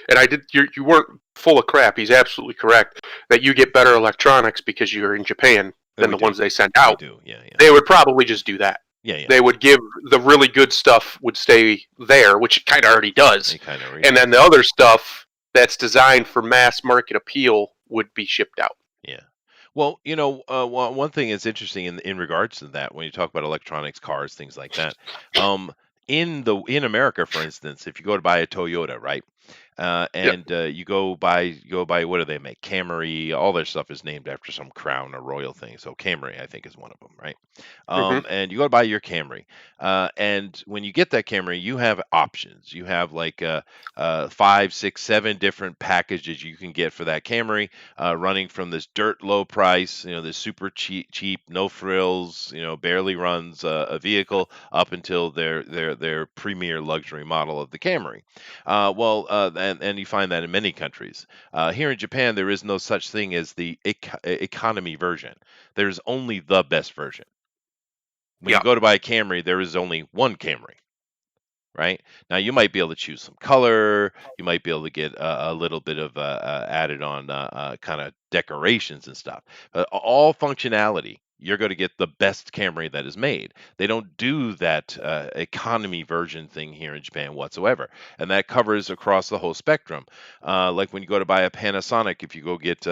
and you weren't full of crap. He's absolutely correct that you get better electronics because you're in Japan than we the do. ones they send We out. do. Yeah, yeah. They would probably just do that. Yeah, yeah. They would give the really good stuff would stay there, which it kind of already does, They kind of and then the other stuff that's designed for mass market appeal would be shipped out. Yeah. Well, one thing is interesting in regards to that, when you talk about electronics, cars, things like that. in America, for instance, if you go to buy a Toyota, right? And you go buy what do they make? Camry, all their stuff is named after some crown or royal thing. So Camry, I think, is one of them, right? Mhm. And you go to buy your Camry, and when you get that Camry, you have options. You have like 5, 6, 7 different packages you can get for that Camry, running from this dirt low price, this super cheap, no frills, barely runs a vehicle, up until their premier luxury model of the Camry. And you find that in many countries. Here in Japan, there is no such thing as the economy version. There's only the best version. When you Yeah. go to buy a Camry, there is only one Camry, right? Now, you might be able to choose some color. You might be able to get a little bit of added on kind of decorations and stuff. But all functionality, you're going to get the best Camry that is made. They don't do that economy version thing here in Japan whatsoever. And that covers across the whole spectrum. Like when you go to buy a Panasonic, if you go get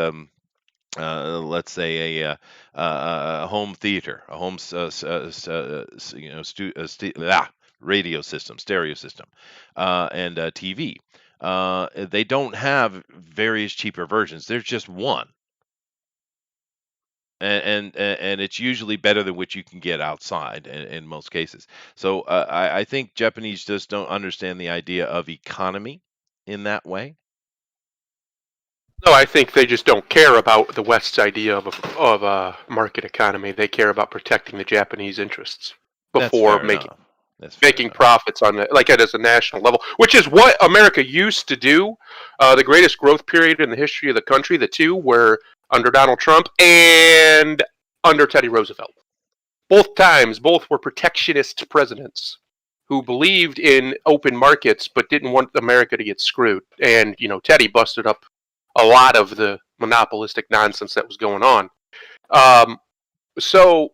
let's say a home theater, a home radio system, stereo system, and TV. They don't have various cheaper versions. There's just one, and it's usually better than what you can get outside in most cases. So I think Japanese just don't understand the idea of economy in that way. No, I think they just don't care about the West's idea of a market economy. They care about protecting the Japanese interests That's before fair making enough. That's fair making enough. profits on it, like it as a national level, which is what America used to do. The greatest growth period in the history of the country, the two were under Donald Trump and under Teddy Roosevelt. Both times, both were protectionist presidents who believed in open markets but didn't want America to get screwed. And Teddy busted up a lot of the monopolistic nonsense that was going on. So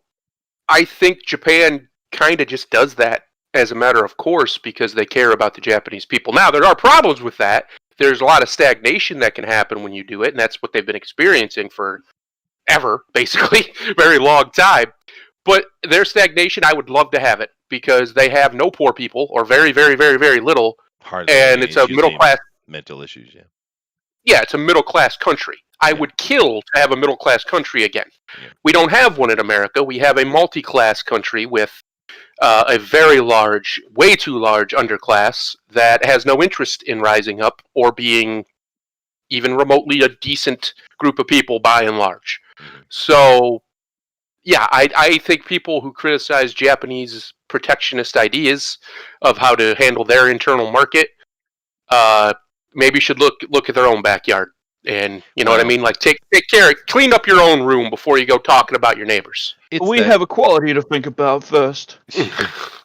I think Japan kind of just does that as a matter of course because they care about the Japanese people. Now, there are problems with that. There's a lot of stagnation that can happen when you do it, and that's what they've been experiencing for ever, basically, very long time. But their stagnation, I would love to have it because they have no poor people or very, very, very, very little, Hardly and any. it's a middle Usually class. mental issues. Yeah. Yeah, it's a middle class country. I Yeah. would kill to have a middle class country again. Yeah. We don't have one in America. We have a multi class country with a very large, way too large underclass that has no interest in rising up or being even remotely a decent group of people by and large. Mhm. So, yeah, I think people who criticize Japanese protectionist ideas of how to handle their internal market maybe should look at their own backyard. And you know what I Well, mean? Like take care, clean up your own room before you go talking about your neighbors. it's We that, have equality to think about first.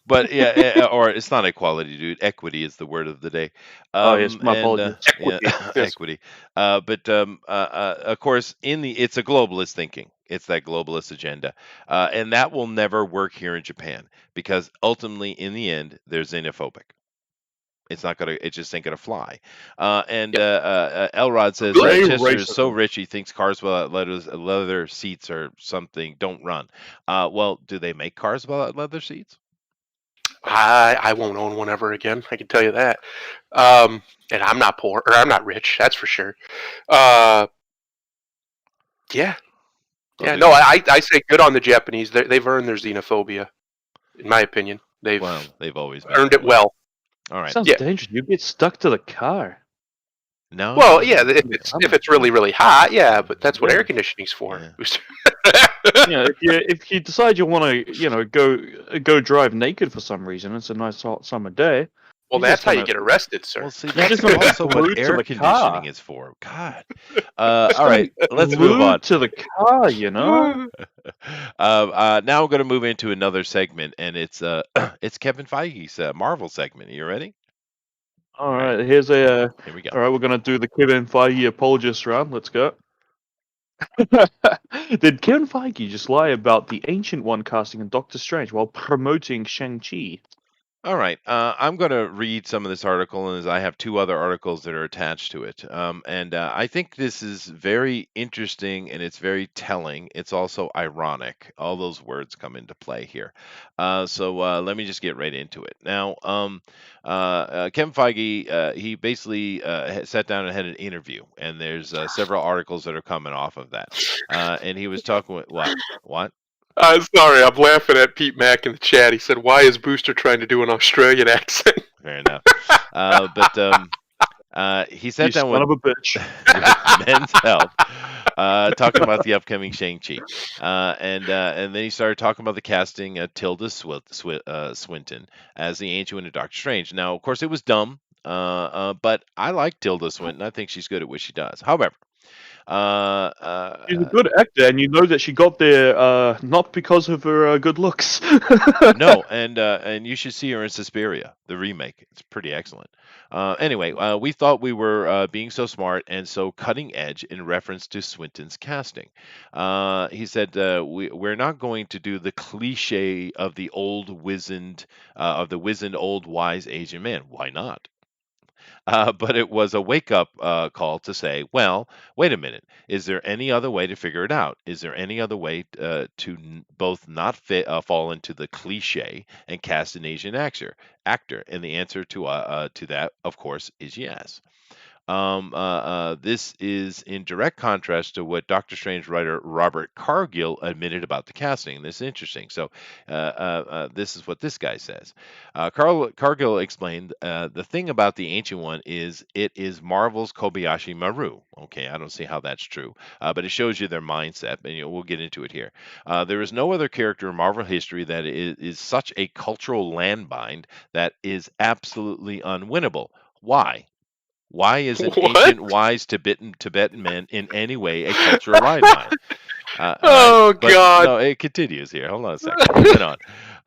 but yeah, or it's not equality, dude. Equity is the word of the day. Oh, yes, my And apologies. yeah, Equity, yes. equity. But of course, it's a globalist thinking. It's that globalist agenda, and that will never work here in Japan because ultimately, in the end, they're xenophobic. It's not gonna. It just ain't gonna fly. Elrod says Very Chester is so racism. rich he thinks cars without leather seats or something don't run. Well, do they make cars without leather seats? I won't own one ever again. I can tell you that. And I'm not poor or I'm not rich. That's for sure. Yeah, Well, yeah. do No, they? I say good on the Japanese. They've earned their xenophobia, in my opinion. They've Well, they've always been earned that it way. well. All right. Sounds Yeah. dangerous. You get stuck to the car. No. Well, no, yeah, no. if it's really really hot, yeah, but that's what Yeah. air conditioning's for. If you decide you want to go drive naked for some reason, it's a nice hot summer day. Well, You're that's just how you gonna- get arrested, sir. Well, see, You're that's just gonna also glued what to air the conditioning car. is for. God. All right, let's move on. Glued to the car, you know. Now I'm going to move into another segment, and it's it's Kevin Feige's Marvel segment. Are you ready? All right, here's a. Here we go. All right, we're gonna do the Kevin Feige apologist round. Let's go. Did Kevin Feige just lie about the Ancient One casting in Doctor Strange while promoting Shang-Chi? All right. I'm going to read some of this article, and as I have two other articles that are attached to it. And I think this is very interesting and it's very telling. It's also ironic. All those words come into play here. So let me just get right into it. Now, Kevin Feige, he basically sat down and had an interview, and there's several articles that are coming off of that. And he was talking with what? What? Sorry, I'm laughing at Pete Mack in the chat. He said, "Why is Booster trying to do an Australian accent?" Fair enough. He sat down with son of a bitch. Men's Health, talking about the upcoming Shang-Chi. And then he started talking about the casting of Tilda Swinton as the Ancient One of Doctor Strange. Now, of course, it was dumb, but I like Tilda Swinton. I think she's good at what she does. However, She's a good actor, and you know that she got there not because of her good looks. no, and you should see her in Suspiria, the remake. It's pretty excellent. Anyway, we thought we were being so smart and so cutting edge in reference to Swinton's casting. He said we're not going to do the cliche of the wizened old wise Asian man. Why not? But it was a wake-up call to say, well, wait a minute. Is there any other way to figure it out? Is there any other way both not fall into the cliche and cast an Asian actor? And the answer to that, of course, is yes. This is in direct contrast to what Doctor Strange writer Robert Cargill admitted about the casting. This is interesting. So, this is what this guy says. Cargill explained the thing about the Ancient One is it is Marvel's Kobayashi Maru. Okay, I don't see how that's true, but it shows you their mindset, and we'll get into it here. There is no other character in Marvel history that is such a cultural landmine that is absolutely unwinnable. Why? Why is an What? ancient wise Tibetan man in any way a cultural landmine? Oh, But God. no, it continues here. Hold on a second. Moving on.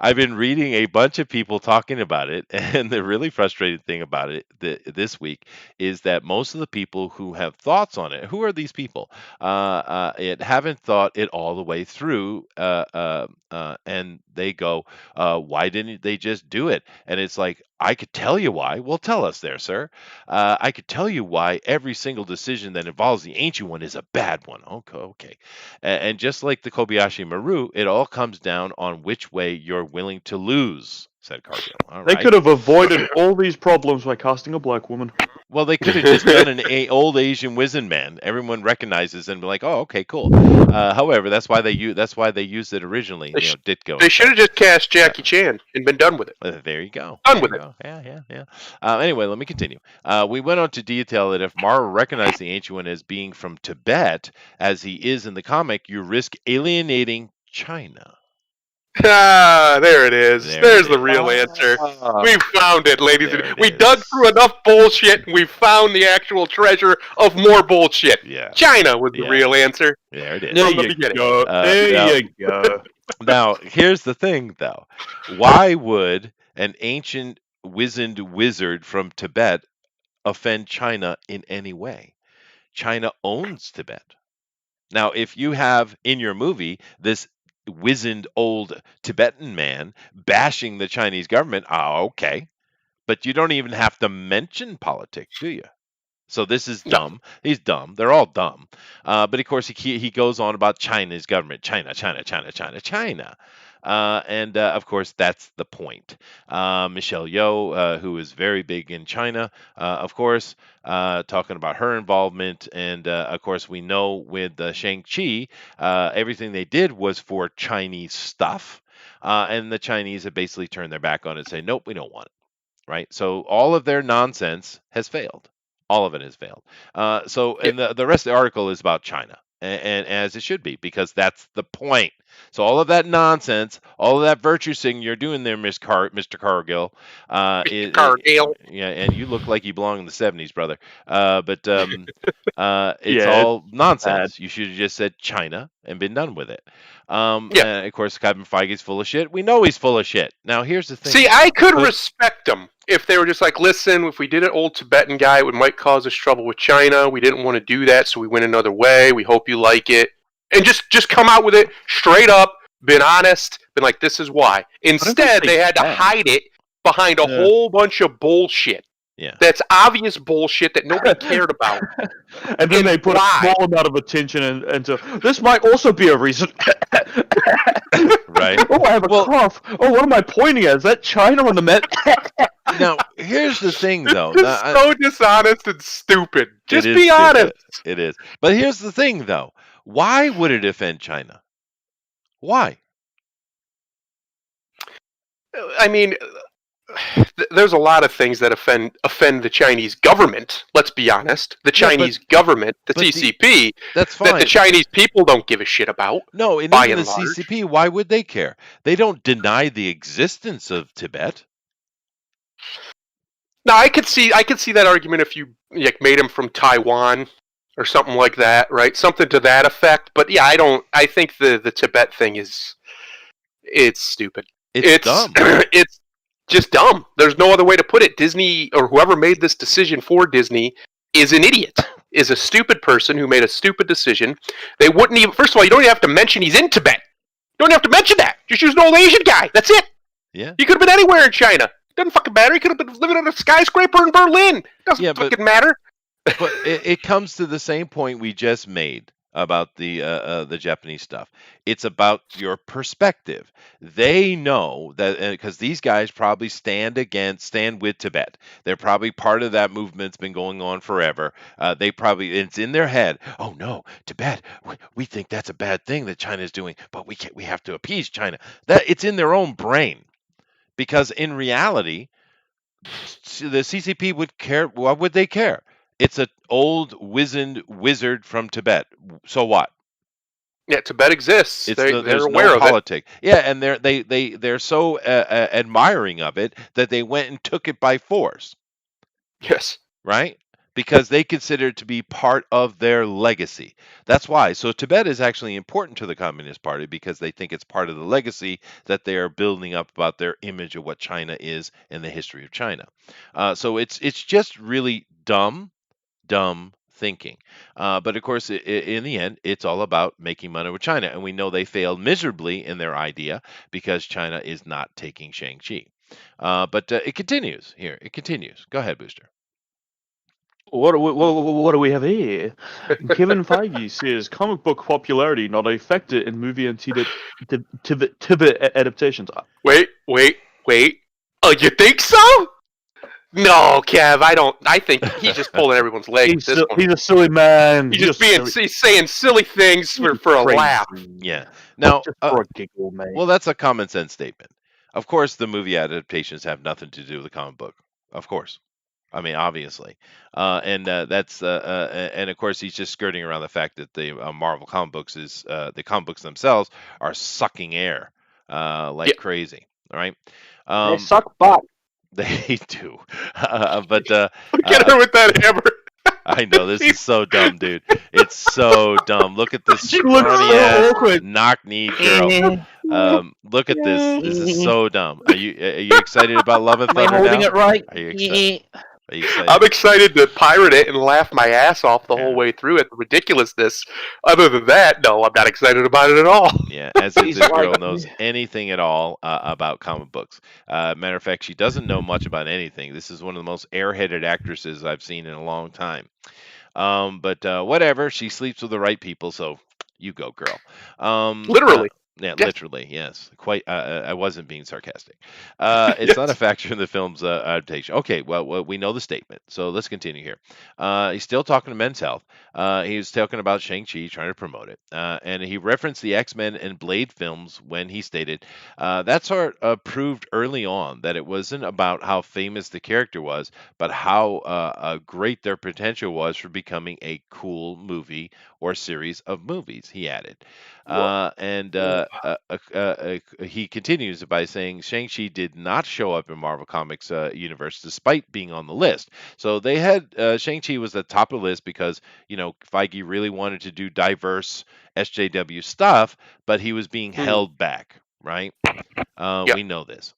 I've been reading a bunch of people talking about it, and the really frustrating thing about it this week is that most of the people who have thoughts on it, who are these people? Haven't thought it all the way through, and they go, "Why didn't they just do it?" And it's like, I could tell you why. Well, tell us there, sir. I could tell you why every single decision that involves the Ancient One is a bad one. Okay. And just like the Kobayashi Maru, it all comes down on which way you're willing to lose, said Cargill. All They right. could have avoided all these problems by casting a black woman. Well, they could have just done an old Asian wizened man. Everyone recognizes and be like, "Oh, okay, cool." However, that's why they used it originally. Ditko. They should have just cast Jackie Chan and been done with it. There you go. Done There with you it. go. Yeah. Anyway, let me continue. We went on to detail that if Marvel recognized the Ancient One as being from Tibet, as he is in the comic, you risk alienating China. Ah, there it is. There There's it the is. real answer. Ah. We found it, ladies There and it we is. dug through enough bullshit and we found the actual treasure of more bullshit. Yeah, China was the Yeah. real answer. there it is. There From the you beginning. go. now- There you go. Now, here's the thing, though. Why would an ancient wizened wizard from Tibet offend China in any way? China owns Tibet. Now, if you have in your movie this wizened old Tibetan man bashing the Chinese government, okay. But you don't even have to mention politics, do you? So this is No. dumb. He's dumb. They're all dumb. But of course, he goes on about China's government. China. And of course, that's the point. Michelle Yeoh, who is very big in China, of course, talking about her involvement. And of course, we know with Shang-Chi, everything they did was for Chinese stuff. And the Chinese have basically turned their back on it and say, nope, we don't want it. Right? So all of their nonsense has failed. All of it has failed. And the rest of the article is about China, and as it should be, because that's the point. So all of that nonsense, all of that virtue singing you're doing there, Mr. Cargill, Cargill. yeah, and you look like you belong in the 70s, brother. But it's Yeah, all nonsense. You should have just said China and been done with it. And of course, Kevin Feige's full of shit. We know he's full of shit. Now, here's the thing. See, I could respect them if they were just like, listen, if we did an old Tibetan guy, it might cause us trouble with China. We didn't want to do that, so we went another way. We hope you like it. And just come out with it straight up, been honest, been like, this is why. Instead, they had to hide it behind a whole bunch of bullshit. Yeah. That's obvious bullshit that nobody cared about. And then they put a small amount of attention into this might also be a reason. Right. Oh, I have a cough. Oh, what am I pointing at? Is that China on the map? Now, here's the thing, though. This is so dishonest and stupid. Just It is be stupid. honest. It is. But here's the thing, though. Why would it offend China? Why? I mean, there's a lot of things that offend the Chinese government. Let's be honest. The Chinese government, the CCP, that's fine. that the Chinese people don't give a shit about. No, and even the CCP, why would they care? They don't deny the existence of Tibet. Now, I could see that argument if you made him from Taiwan or something like that, right? Something to that effect. But yeah, I think the Tibet thing it's stupid. It's dumb. It's just dumb. There's no other way to put it. Disney, or whoever made this decision for Disney, is an idiot. Is a stupid person who made a stupid decision. They wouldn't even. First of all, you don't even have to mention he's in Tibet. You don't have to mention that. Just use an old Asian guy. That's it. Yeah. He could have been anywhere in China. Doesn't fucking matter. He could have been living on a skyscraper in Berlin. Doesn't fucking matter. But it comes to the same point we just made about the Japanese stuff. It's about your perspective. They know that because these guys probably stand with Tibet. They're probably part of that movement's been going on forever. It's in their head. Oh no, Tibet. We think that's a bad thing that China's doing, but we have to appease China. That it's in their own brain. Because in reality, the CCP would care. Why would they care? It's an old wizened wizard from Tibet. So what? Yeah, Tibet exists. They're aware no of politic. Yeah, and they're so admiring of it that they went and took it by force. Yes. Right? Because they consider it to be part of their legacy. That's why. So Tibet is actually important to the Communist Party because they think it's part of the legacy that they are building up about their image of what China is and the history of China. So it's just really dumb thinking. But of course, in the end, it's all about making money with China. And we know they failed miserably in their idea because China is not taking Shang-Chi. But it continues here. It continues. Go ahead, Booster. What do we have here? Kevin Feige says comic book popularity not a factor in movie and TV adaptations. Wait. Oh, you think so? No, Kev, I don't. I think he's just pulling everyone's leg. He's a silly man. He's saying silly things for a laugh. Yeah. Now, just for a giggle, man. Well, that's a common sense statement. Of course, the movie adaptations have nothing to do with the comic book. Of course. I mean, obviously, and of course he's just skirting around the fact that the Marvel comic books the comic books themselves are sucking air crazy. All right, they suck butt. They do, but get her with that hammer. I know this is so dumb, dude. It's so dumb. Look at this scrawny ass knock-kneed girl. Look at this. This is so dumb. Are you excited about Love and Thunder? Am I holding it right? Are you excited? I'm excited to pirate it and laugh my ass off the whole way through at the ridiculousness. Other than that, no, I'm not excited about it at all. Yeah, as if this girl knows anything at all about comic books. Matter of fact, she doesn't know much about anything. This is one of the most airheaded actresses I've seen in a long time. But whatever, she sleeps with the right people, so you go, girl. Literally. Yeah, literally, yes. Quite. I wasn't being sarcastic. It's not a factor in the film's adaptation. Okay, well, we know the statement, so let's continue here. He's still talking to Men's Health. He was talking about Shang-Chi, trying to promote it, and he referenced the X-Men and Blade films when he stated that sort proved early on that it wasn't about how famous the character was, but how great their potential was for becoming a cool movie or series of movies. He added. He continues by saying Shang-Chi did not show up in Marvel Comics universe despite being on the list. So they had Shang-Chi was at the top of the list because, Feige really wanted to do diverse SJW stuff, but he was being held back. right? Yep. We know this.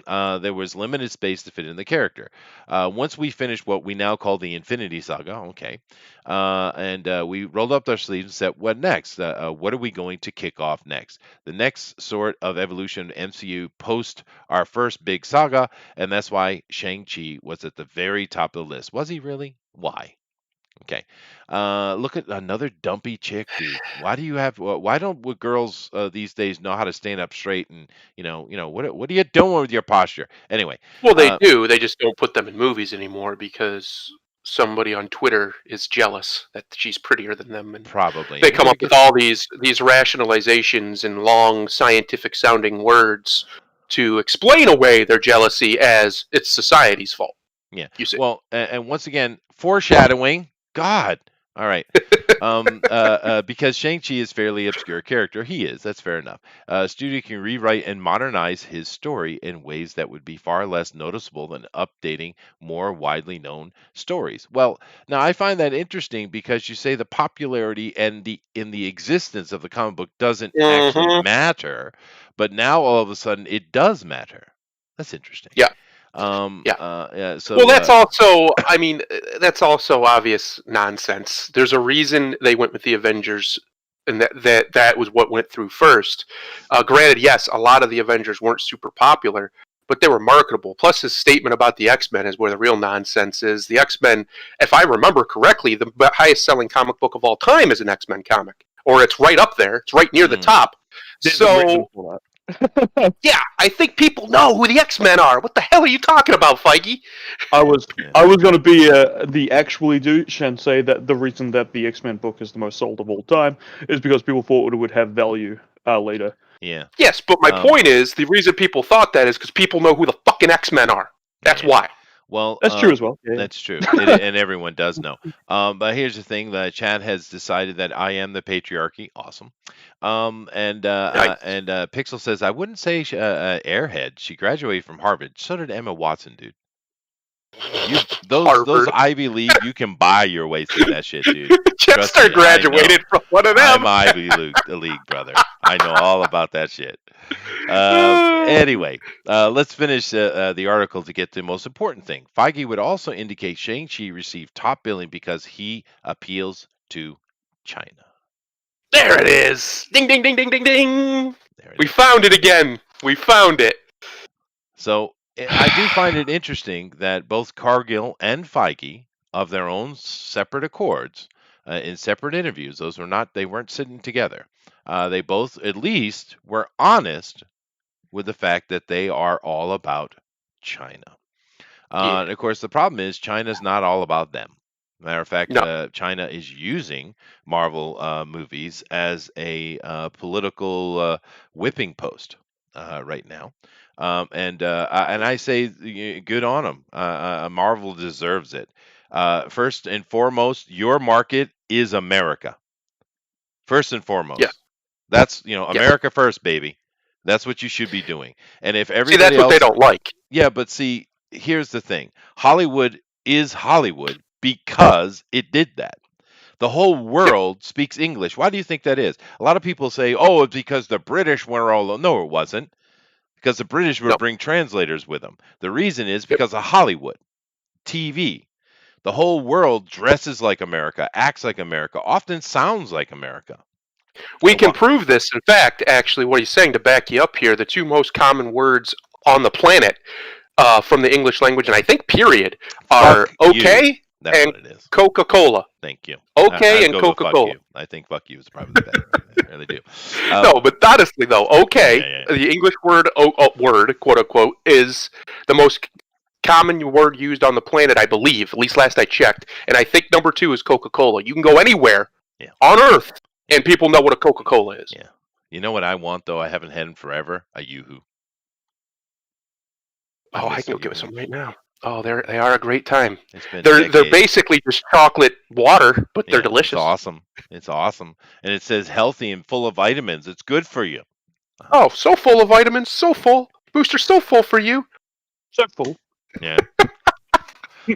There was limited space to fit in the character. Once we finished what we now call the Infinity Saga, okay, and we rolled up our sleeves and said, "What next? What are we going to kick off next?" The next sort of evolution of MCU post our first big saga, and that's why Shang-Chi was at the very top of the list. Was he really? Why? Okay. Look at another dumpy chick, dude. Why do you have? Why don't girls these days know how to stand up straight and what are you doing with your posture? Anyway, Well, they uh, do. They just don't put them in movies anymore because somebody on Twitter is jealous that she's prettier than them, and probably. they And come we're up with all these rationalizations and long scientific sounding words to explain away their jealousy as it's society's fault. Yeah. You see. Well, and once again, foreshadowing. God. All right. Because Shang-Chi is fairly obscure character. He is. That's fair enough. Studio can rewrite and modernize his story in ways that would be far less noticeable than updating more widely known stories. Well, now I find that interesting because you say the popularity and the existence of the comic book doesn't actually Hmm. matter, but now all of a sudden it does matter. That's interesting. Yeah. Yeah. Yeah. So, Well, that's also, I mean, that's also obvious nonsense. There's a reason they went with the Avengers, and that was what went through first. Granted, yes, a lot of the Avengers weren't super popular, but they were marketable. Plus, his statement about the X-Men is where the real nonsense is. The X-Men, if I remember correctly, the highest-selling comic book of all time is an X-Men comic, or it's right up there. It's right near the top. There's a reason So, for that. yeah, I think people know who the X-Men are. What the hell are you talking about, Feige? I was Yeah. going to be the actually douche and say that the reason that the X-Men book is the most sold of all time is because people thought it would have value later. yeah. Yes, but my point is, the reason people thought that is because people know who the fucking X-Men are. That's Yeah. why. Well, That's true as well. Yeah. that's true, and everyone does know. But here's the thing: the chat has decided that I am the patriarchy. Awesome. Nice. Pixel says I wouldn't say airhead. She graduated from Harvard. So did Emma Watson, dude. Those Harvard. Ivy League, you can buy your way through that shit, dude. Trust Chester me, I know. graduated from one of them. I'm Ivy League, brother. I know all about that shit. Anyway, let's finish the article to get to the most important thing. Feige would also indicate Shang-Chi received top billing because he appeals to China. There it is. Ding, ding, ding, ding, ding, ding. There it We is. found it again. We found it. So I do find it interesting that both Cargill and Feige, of their own separate accords, in separate interviews, they weren't sitting together. They both at least were honest with the fact that they are all about China. Yeah. And of course, the problem is China's not all about them. Matter of fact, No. China is using Marvel movies as a political whipping post right now. And I say good on them. Marvel deserves it. First and foremost, your market is America. First and foremost, Yeah. that's Yeah. America first, baby. That's what you should be doing. And if See, everybody that's what they else, don't like. yeah, but see, here's the thing: Hollywood is Hollywood because it did that. The whole world speaks English. Why do you think that is? A lot of people say, "Oh, it's because the British were all." No, it wasn't. Because the British would No. bring translators with them. The reason is Yep. because of Hollywood, TV. The whole world dresses like America, acts like America, often sounds like America. We And can wha- prove this. In fact, actually, what he's saying to back you up here, the two most common words on the planet from the English language, and I think period, are Fuck you. okay That's and what it is. Coca-Cola. Thank you. Okay I'd and go with fuck Coca-Cola. you. I think fuck you is probably the better. I really do. No, but honestly though, okay, Yeah. the English word word, quote unquote, is the most common word used on the planet, I believe, at least last I checked. And I think number 2 is Coca-Cola. You can go anywhere Yeah. on Earth and people know what a Coca-Cola is. Yeah. You know what I want though? I haven't had in forever. A Yoo-hoo. Oh, I miss can a go give us Yoo-hoo. some right now. Oh, they are a great time. It's been They're decades. basically just chocolate water, but they're Yeah, delicious. It's awesome. And it says healthy and full of vitamins. It's good for you. Oh, so full of vitamins, so full. Booster, so full for you. So full. Yeah.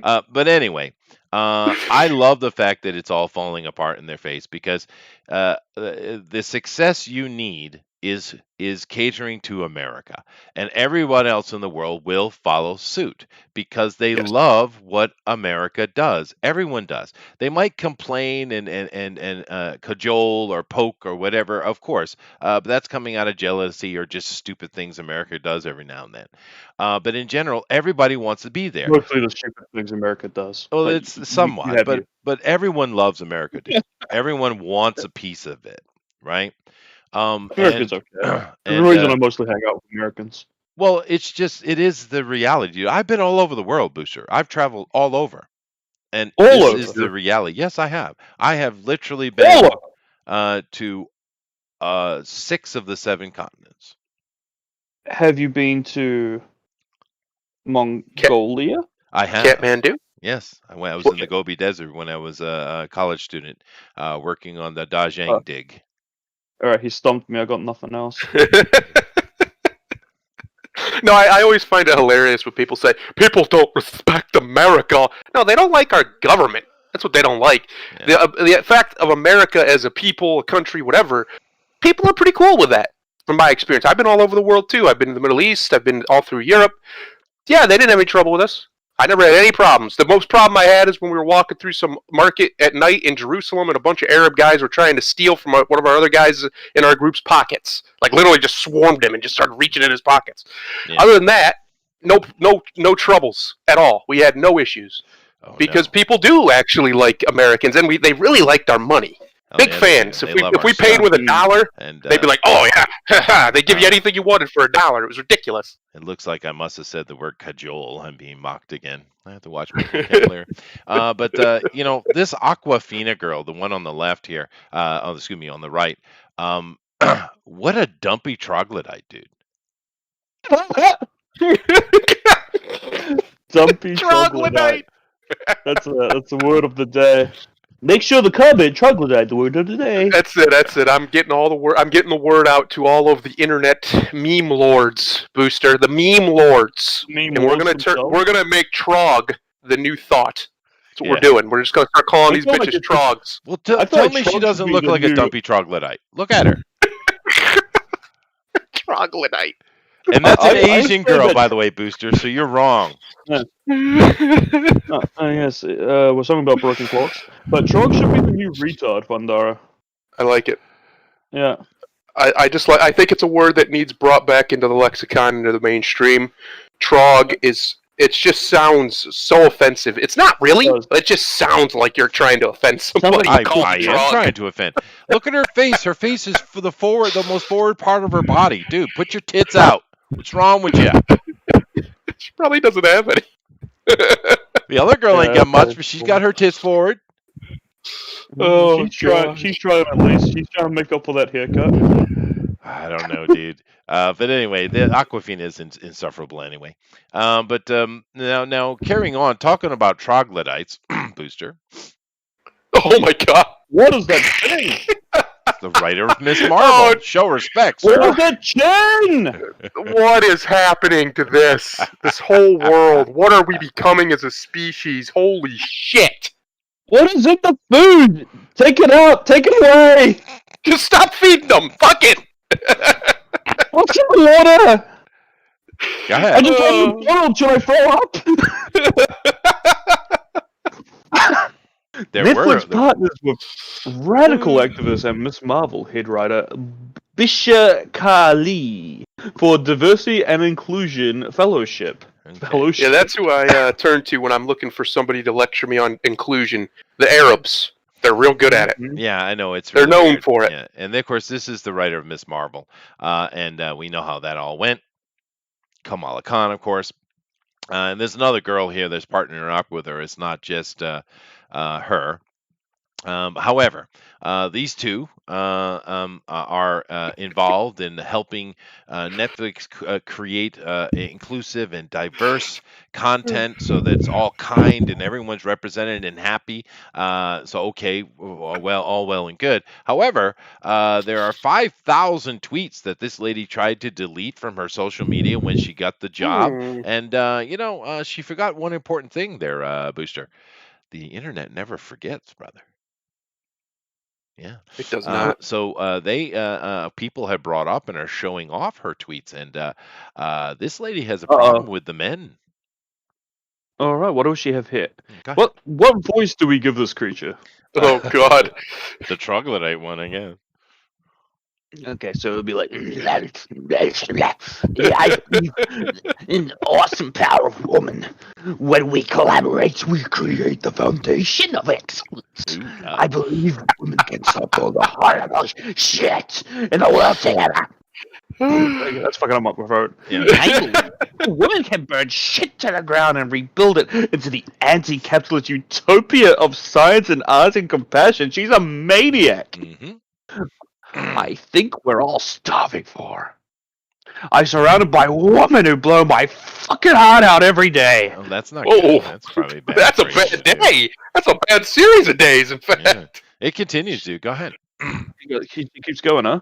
But anyway, I love the fact that it's all falling apart in their face because the success you need is catering to America, and everyone else in the world will follow suit because they Yes. love what America does. Everyone does. They might complain and cajole or poke or whatever, of course, but that's coming out of jealousy or just stupid things America does every now and then. But in general, everybody wants to be there. Mostly the stupid things America does. Well, But it's you somewhat, have but you. everyone loves America, dude. Everyone wants a piece of it, right? America's And okay. There's a and reason I mostly hang out with Americans. well, it is the reality, dude. I've been all over the world, Booster. I've traveled all over, and All this over. is the reality. Yes, I have. I have literally All been over. to 6 of the 7 continents. Have you been to Mongolia? I have. Kathmandu? Yes, I went. I was Well, in the Gobi Desert when I was a college student, working on the Dajang dig. Alright, he stumped me. I got nothing else. No, I always find it hilarious when people say people don't respect America. No, they don't like our government. That's what they don't like. Yeah. The fact of America as a people, a country, whatever, people are pretty cool with that. From my experience, I've been all over the world too. I've been in the Middle East. I've been all through Europe. Yeah, they didn't have any trouble with us. I never had any problems. The most problem I had is when we were walking through some market at night in Jerusalem and a bunch of Arab guys were trying to steal from one of our other guys in our group's pockets. Like literally just swarmed him and just started reaching in his pockets. Yeah. Other than that, no troubles at all. We had no issues. Oh, Because no. people do actually like Americans, and they really liked our money. Oh, Big yeah, fans. They If love we our paid stuff. with $1, And they'd be like, "Oh yeah, they give you anything you wanted for $1." It was ridiculous. it looks like I must have said the word cajole. I'm being mocked again. I have to watch my vocabulary. But this Aquafina girl, the one on the left here, excuse me, on the right, what a dumpy troglodyte, dude. Dumpy troglodyte. That's a word of the day. Make sure the comment troglodyte, the word of the day. That's it. I'm getting the word out to all of the internet meme lords, Booster. The meme lords. Meme And we're lords gonna themselves. make trog the new thought. That's what Yeah. we're doing. We're just gonna start calling I these feel like bitches it's- trogs. Well, I feel tell like me she Trog doesn't should be look the like a new- dumpy troglodyte. Look at her. Troglodyte. And that's an I Asian said girl, that- by the way, Booster. So you're wrong. Yes, we're talking about broken clocks. But Trog should be the new retard, Vandara. I like it. Yeah. I think it's a word that needs brought back into the lexicon, into the mainstream. Trog it just sounds so offensive. It's not really. It does. It just sounds like you're trying to offend somebody. like I Call am it Trog. trying to offend. Look at her face. Her face is for the most forward part of her body. Dude, put your tits out. What's wrong with you? She probably doesn't have any. The other girl ain't Yeah, got much, okay. but she's got her tits forward. Oh, She's trying at least. She's trying to make up for that haircut. I don't know, dude. But anyway, the Aquafina is insufferable anyway. But now carrying on, talking about troglodytes, Booster, Oh my god. What is that thing? the writer of Miss Marvel. Oh, Show respect, What sir. is that chin? What is happening to this whole world? What are we becoming as a species? Holy shit. What is in the food? Take it out. Take it away. Just stop feeding them. Fuck it. What's in the water? Go I ahead. just want to bottle till I throw up. There Netflix were partners with radical activist and Miss Marvel head writer Bisha Kali for Diversity and Inclusion Fellowship. okay. Yeah, that's who I turn to when I'm looking for somebody to lecture me on inclusion. The Arabs. They're real good at it. Yeah, I know it's. They're really known weird. for it. Yeah. And of course, this is the writer of Miss Marvel, and we know how that all went. Kamala Khan, of course. And there's another girl here that's partnering up with her. It's not just her. However, these two are involved in helping Netflix create inclusive and diverse content so that it's all kind and everyone's represented and happy. So, okay, well, all well and good. However, there are 5,000 tweets that this lady tried to delete from her social media when she got the job. And, she forgot one important thing there, Booster. The internet never forgets, brother. Yeah. It does not. So they people have brought up and are showing off her tweets, and this lady has a problem Uh-oh. with the men. All right, what do she have here? Go ahead. What voice do we give this creature? Oh God. The troglodyte one again. Okay, so it'll be like, Yeah, an awesome power of woman. When we collaborate, we create the foundation of excellence. Ooh, I believe women can solve all the horrible shit in the world together. that's fucking up my throat. yeah. I believe a woman can burn shit to the ground and Rebuild it into the anti-capitalist utopia of science and art and compassion. She's a maniac. hmm I think we're all starving for her. I'm surrounded by women who blow my fucking heart out every day. Oh, that's not Oh, good. That's probably bad. That's a for you bad to do. day. That's a bad series of days, in fact. Yeah. It continues to. Go ahead. He keeps going, huh?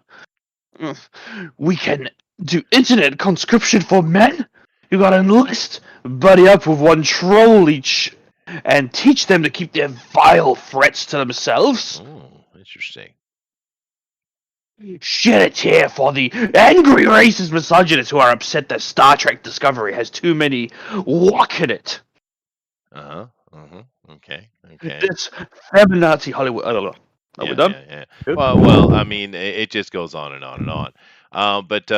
We can do internet conscription for men. You gotta enlist, buddy up with one troll each, and teach them to keep their vile threats to themselves. Oh, interesting. Shed a tear for the angry racist misogynists who are upset that Star Trek Discovery has too many walk in it. Okay. Okay. This feminazi Hollywood. I don't know. Are we done? Yeah. Good. Well, I mean, it just goes on and on and on. But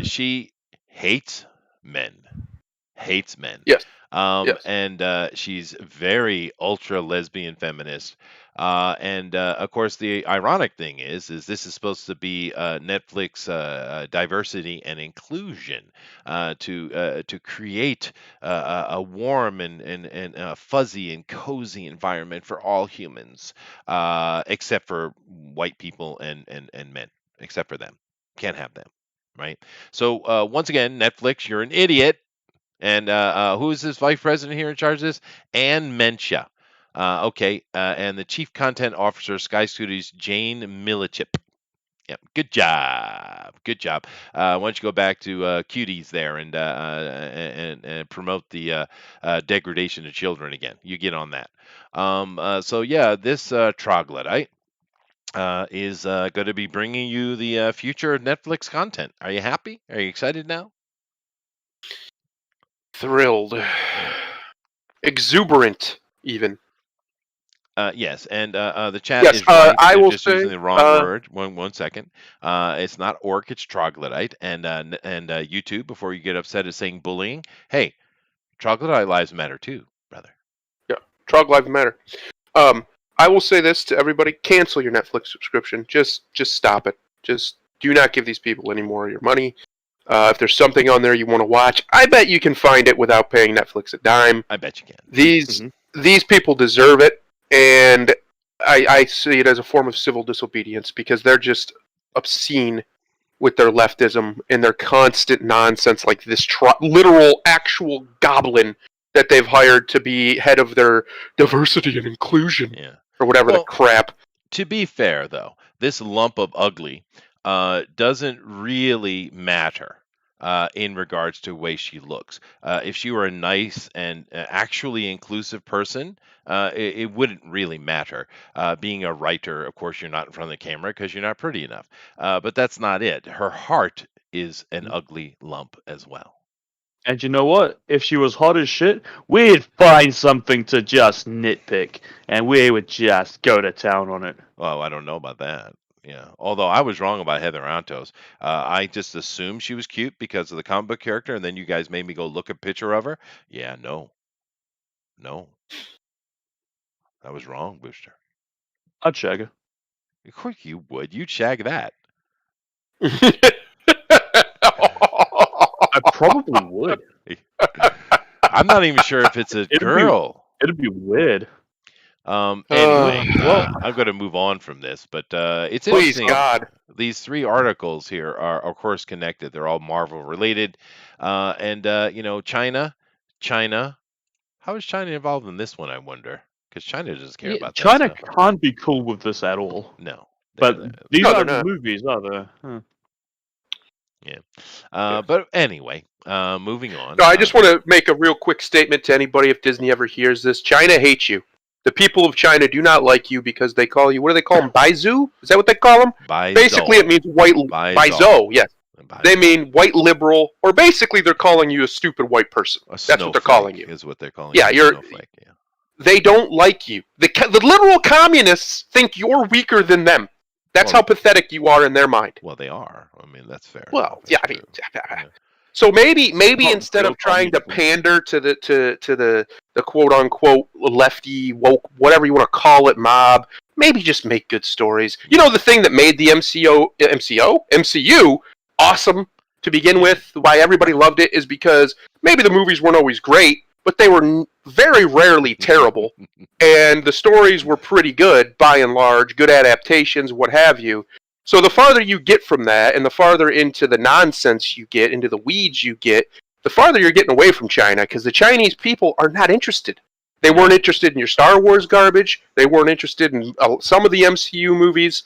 she hates men. Hates men. Yes. Yes. Yes. And she's very ultra lesbian feminist. And of course, the ironic thing is this is supposed to be Netflix diversity and inclusion to create a warm and fuzzy and cozy environment for all humans, except for white people and men, except for them. Can't have them, right? So once again, Netflix, you're an idiot. And who is this vice president here in charge of this? Ann Mencha. Okay. And the chief content officer, Sky Studios, Jane Milichip. Yeah, good job. Good job. Why don't you go back to Cuties there and promote the degradation of children again? You get on that. So yeah, this troglodyte is going to be bringing you the future of Netflix content. Are you happy? Are you excited now? Thrilled. Exuberant, even. Yes, and the chat Yes, is right. I They're will just say, using the wrong word. One second. It's not orc, it's troglodyte. And YouTube, before you get upset, is saying bullying. Hey, troglodyte lives matter too, brother. Yeah, Trog Lives Matter. I will say this to everybody: cancel your Netflix subscription. Just stop it. Just do not give these people any more of your money. If there's something on there you want to watch, I bet you can find it without paying Netflix a dime. I bet you can. These people deserve it, and I see it as a form of civil disobedience because they're just obscene with their leftism and their constant nonsense, like this literal, actual goblin that they've hired to be head of their diversity and inclusion, or whatever the crap. To be fair, though, this lump of ugly doesn't really matter in regards to the way she looks. If she were a nice and actually inclusive person, it wouldn't really matter. Being a writer, of course, you're not in front of the camera because you're not pretty enough. But that's not it. Her heart is an ugly lump as well. And you know what? If she was hot as shit, we'd find something to just nitpick, and we would just go to town on it. Well, I don't know about that. Yeah. Although I was wrong about Heather Antos. I just assumed she was cute because of the comic book character, and then you guys made me go look a picture of her. Yeah, no. I was wrong, Booster. I'd shag her. Of course you would. You'd shag that. I probably would. I'm not even sure if it's a girl. It'd be weird. Anyway, I'm going to move on from this, but it's interesting. Please, God. These three articles here are, of course, connected. They're all Marvel related. China. How is China involved in this one, I wonder? Because China doesn't care about that China stuff. can't be cool with this at all. No. But these No, are they're not. movies, are they? Huh. Yeah. But anyway, moving on. No, I just want to make a real quick statement to anybody if Disney ever hears this. China hates you. The people of China do not like you because they call you, what do they call them? Baizu? Is that what they call them? Basically, it means white. Baizo, yes. They mean white liberal, or basically they're calling you a stupid white person. That's what they're calling you. Is what they're calling you. Yeah, you're. Snowflake, yeah. They don't like you. The literal communists think you're weaker than them. That's how pathetic you are in their mind. Well, they are. I mean, that's fair. Well, That's yeah, I mean, true. Yeah. so maybe Not instead real of trying to communism. pander to the quote unquote lefty woke, whatever you want to call it, mob, maybe just make good stories. You know, the thing that made the MCU awesome to begin with, why everybody loved it, is because maybe the movies weren't always great, but they were very rarely terrible, and the stories were pretty good by and large, good adaptations, what have you. So the farther you get from that, and the farther into the nonsense you get, into the weeds you get, the farther you're getting away from China, because the Chinese people are not interested. They weren't interested in your Star Wars garbage. They weren't interested in some of the MCU movies.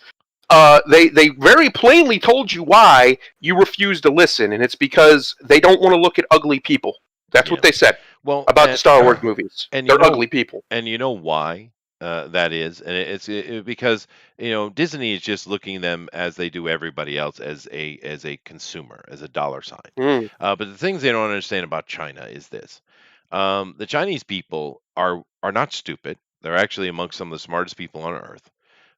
They very plainly told you why you refuse to listen, and it's because they don't want to look at ugly people. That's what they said about the Star Wars movies. And they're ugly people. And you know why that is? And it's because Disney is just looking at them as they do everybody else, as a consumer, as a dollar sign. But the things they don't understand about China is this: the Chinese people are not stupid. They're actually amongst some of the smartest people on earth.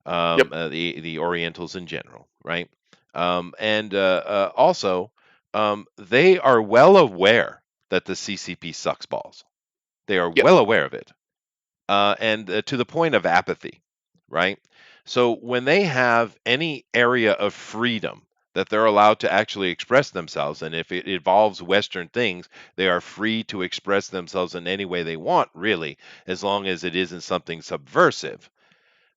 The Orientals in general, right? And also, they are well aware that the CCP sucks balls. They are well aware of it, and to the point of apathy, right? So when they have any area of freedom that they're allowed to actually express themselves, and if it involves Western things, they are free to express themselves in any way they want, really, as long as it isn't something subversive.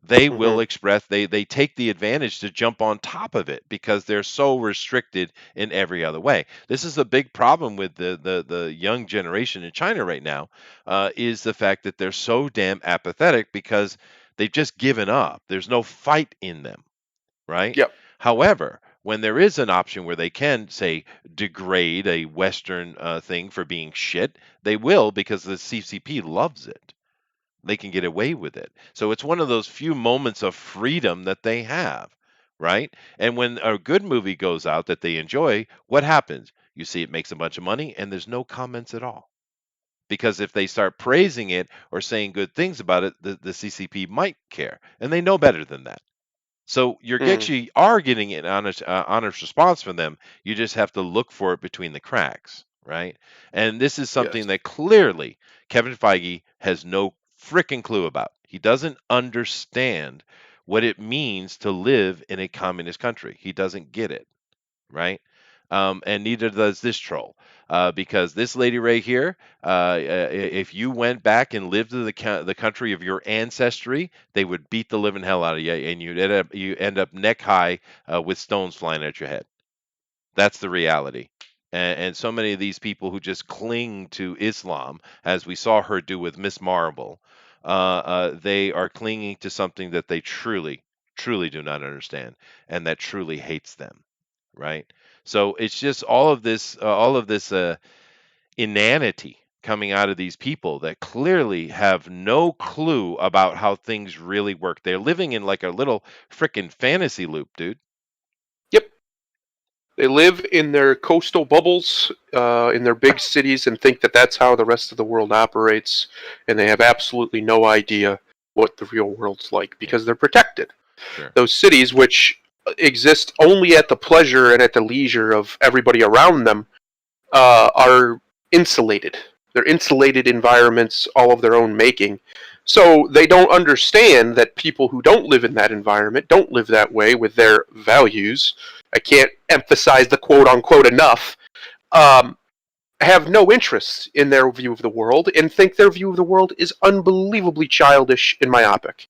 They will express, they take the advantage to jump on top of it because they're so restricted in every other way. This is a big problem with the young generation in China right now, is the fact that they're so damn apathetic because they've just given up. There's no fight in them, right? Yep. However, when there is an option where they can, say, degrade a Western thing for being shit, they will, because the CCP loves it. They can get away with it. So it's one of those few moments of freedom that they have, right? And when a good movie goes out that they enjoy, what happens? You see it makes a bunch of money and there's no comments at all. Because if they start praising it or saying good things about it, the CCP might care. And they know better than that. So you actually are getting an honest response from them. You just have to look for it between the cracks, right? And this is something that clearly Kevin Feige has no freaking clue about. He doesn't understand what it means to live in a communist country. He doesn't get it, right? And neither does this troll, because this lady right here, if you went back and lived in the country of your ancestry, they would beat the living hell out of you, and you end up neck high with stones flying at your head. That's the reality. And so many of these people who just cling to Islam, as we saw her do with Miss Marvel, they are clinging to something that they truly, truly do not understand, and that truly hates them, right? So it's just all of this inanity coming out of these people that clearly have no clue about how things really work. They're living in like a little freaking fantasy loop, dude. Yep. They live in their coastal bubbles, in their big cities, and think that that's how the rest of the world operates, and they have absolutely no idea what the real world's like because they're protected. Sure. Those cities, which exist only at the pleasure and at the leisure of everybody around them, are insulated. They're insulated environments, all of their own making. So they don't understand that people who don't live in that environment, don't live that way with their values, I can't emphasize the quote-unquote enough, have no interest in their view of the world and think their view of the world is unbelievably childish and myopic.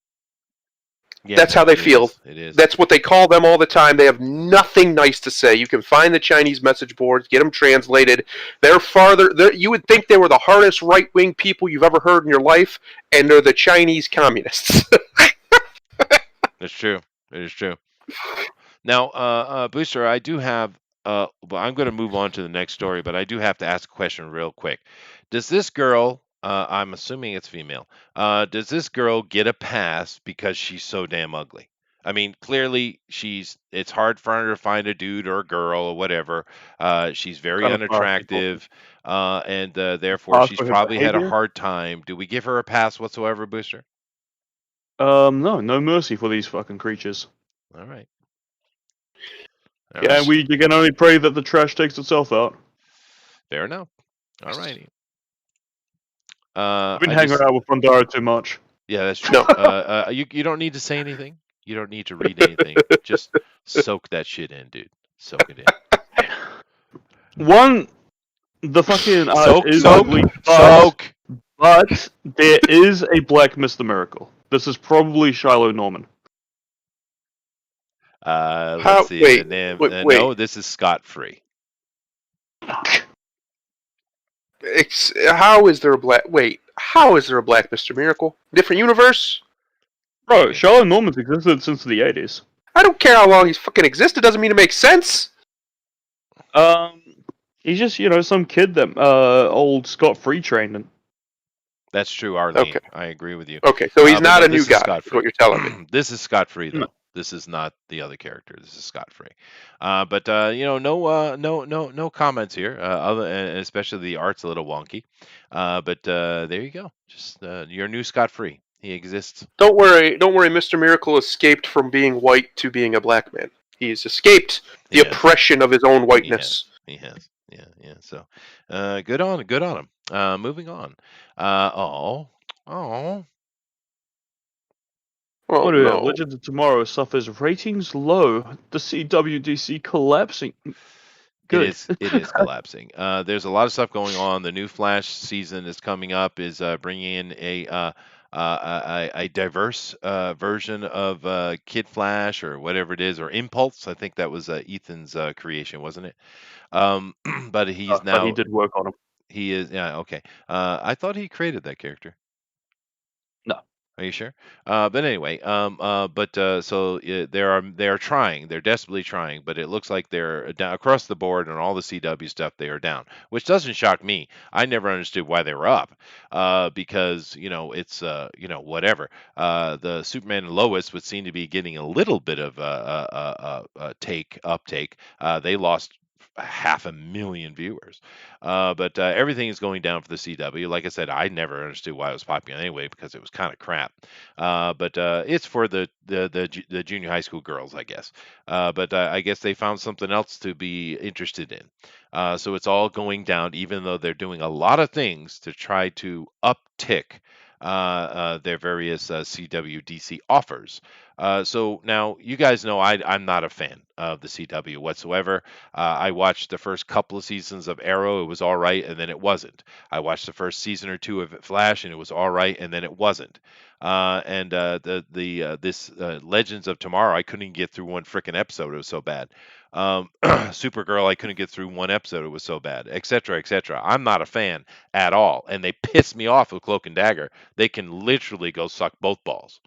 Yeah, that's how they feel. It is. That's what they call them all the time. They have nothing nice to say. You can find the Chinese message boards, get them translated. You would think they were the hardest right-wing people you've ever heard in your life, and they're the Chinese communists. That's true. It is true. Now, Booster, I do have. Well, I'm going to move on to the next story, but I do have to ask a question real quick. Does this girl I'm assuming it's female. Does this girl get a pass because she's so damn ugly? I mean, clearly it's hard for her to find a dude or a girl or whatever. She's very Kind of far, unattractive, and therefore Far she's for her probably had a behavior? hard time. Do we give her a pass whatsoever, Booster? No mercy for these fucking creatures. All right. Yeah, you can only pray that the trash takes itself out. Fair enough. All righty. I've been I hanging just- out with Pandara too much. Yeah, that's true. No. You don't need to say anything. You don't need to read anything. Just soak that shit in, dude. Soak it in. One, the fucking art Soak, is soak, ugly, soak. but there is a black Mr. Miracle. This is probably Shiloh Norman. Let's see. wait, the name. wait. No, this is Scott Free. How is there a black? Wait, how is there a black Mr. Miracle? Different universe? Bro, Shiloh Norman's existed since the 80s. I don't care how long he's fucking existed. Doesn't mean it makes sense. He's just, some kid that old Scott Free trained in. That's true, Arlene. Okay. I agree with you. Okay, so he's but not no, a new this is guy. Scott Is what Free. you're telling me. This is Scott Free, though. No. This is not the other character. This is Scott Free. No comments here. Other, and especially the art's a little wonky. But there you go. Just your new Scott Free. He exists. Don't worry, Mr. Miracle escaped from being white to being a black man. He's escaped the Yes. oppression of his own whiteness. He has. Yeah. So, good on him. Moving on. Oh. Well, What is no. Legends of Tomorrow suffers ratings low. The CWDC collapsing. Good. It is collapsing. There's a lot of stuff going on. The new Flash season is coming up. Is bringing in a diverse version of Kid Flash or whatever it is, or Impulse. I think that was Ethan's creation, wasn't it? But he's But now he did work on him. he is okay. I thought he created that character. No. Are you sure? But anyway, so they are trying. They're desperately trying, but it looks like they're down across the board and all the CW stuff. They are down, which doesn't shock me. I never understood why they were up, because it's whatever. The Superman and Lois would seem to be getting a little bit of uptake. They lost 500,000 viewers. But everything is going down for the CW. Like I said, I never understood why it was popular anyway, because it was kind of crap. But it's for the junior high school girls, I guess. But I guess they found something else to be interested in. So it's all going down, even though they're doing a lot of things to try to uptick their various CW/DC offers. So now you guys know I'm not a fan of the CW whatsoever. I watched the first couple of seasons of Arrow. It was all right, and then it wasn't. I watched the first season or two of Flash, and it was all right, and then it wasn't. This Legends of Tomorrow, I couldn't get through one freaking episode. It was so bad. Supergirl, I couldn't get through one episode. It was so bad, etc., etc. I'm not a fan at all, and they piss me off with Cloak and Dagger. They can literally go suck both balls.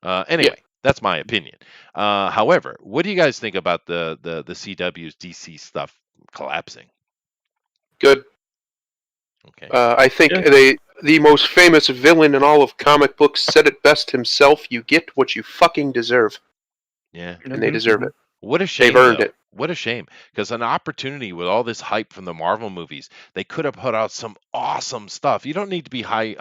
Anyway, that's my opinion. However, what do you guys think about the CW's DC stuff collapsing? Good. Okay. I think Yeah. the most famous villain in all of comic books said it best himself. You get what you fucking deserve, Yeah. and they deserve it. What a shame. They've earned though. it. What a shame. Because an opportunity with all this hype from the Marvel movies, they could have put out some awesome stuff. You don't need to be high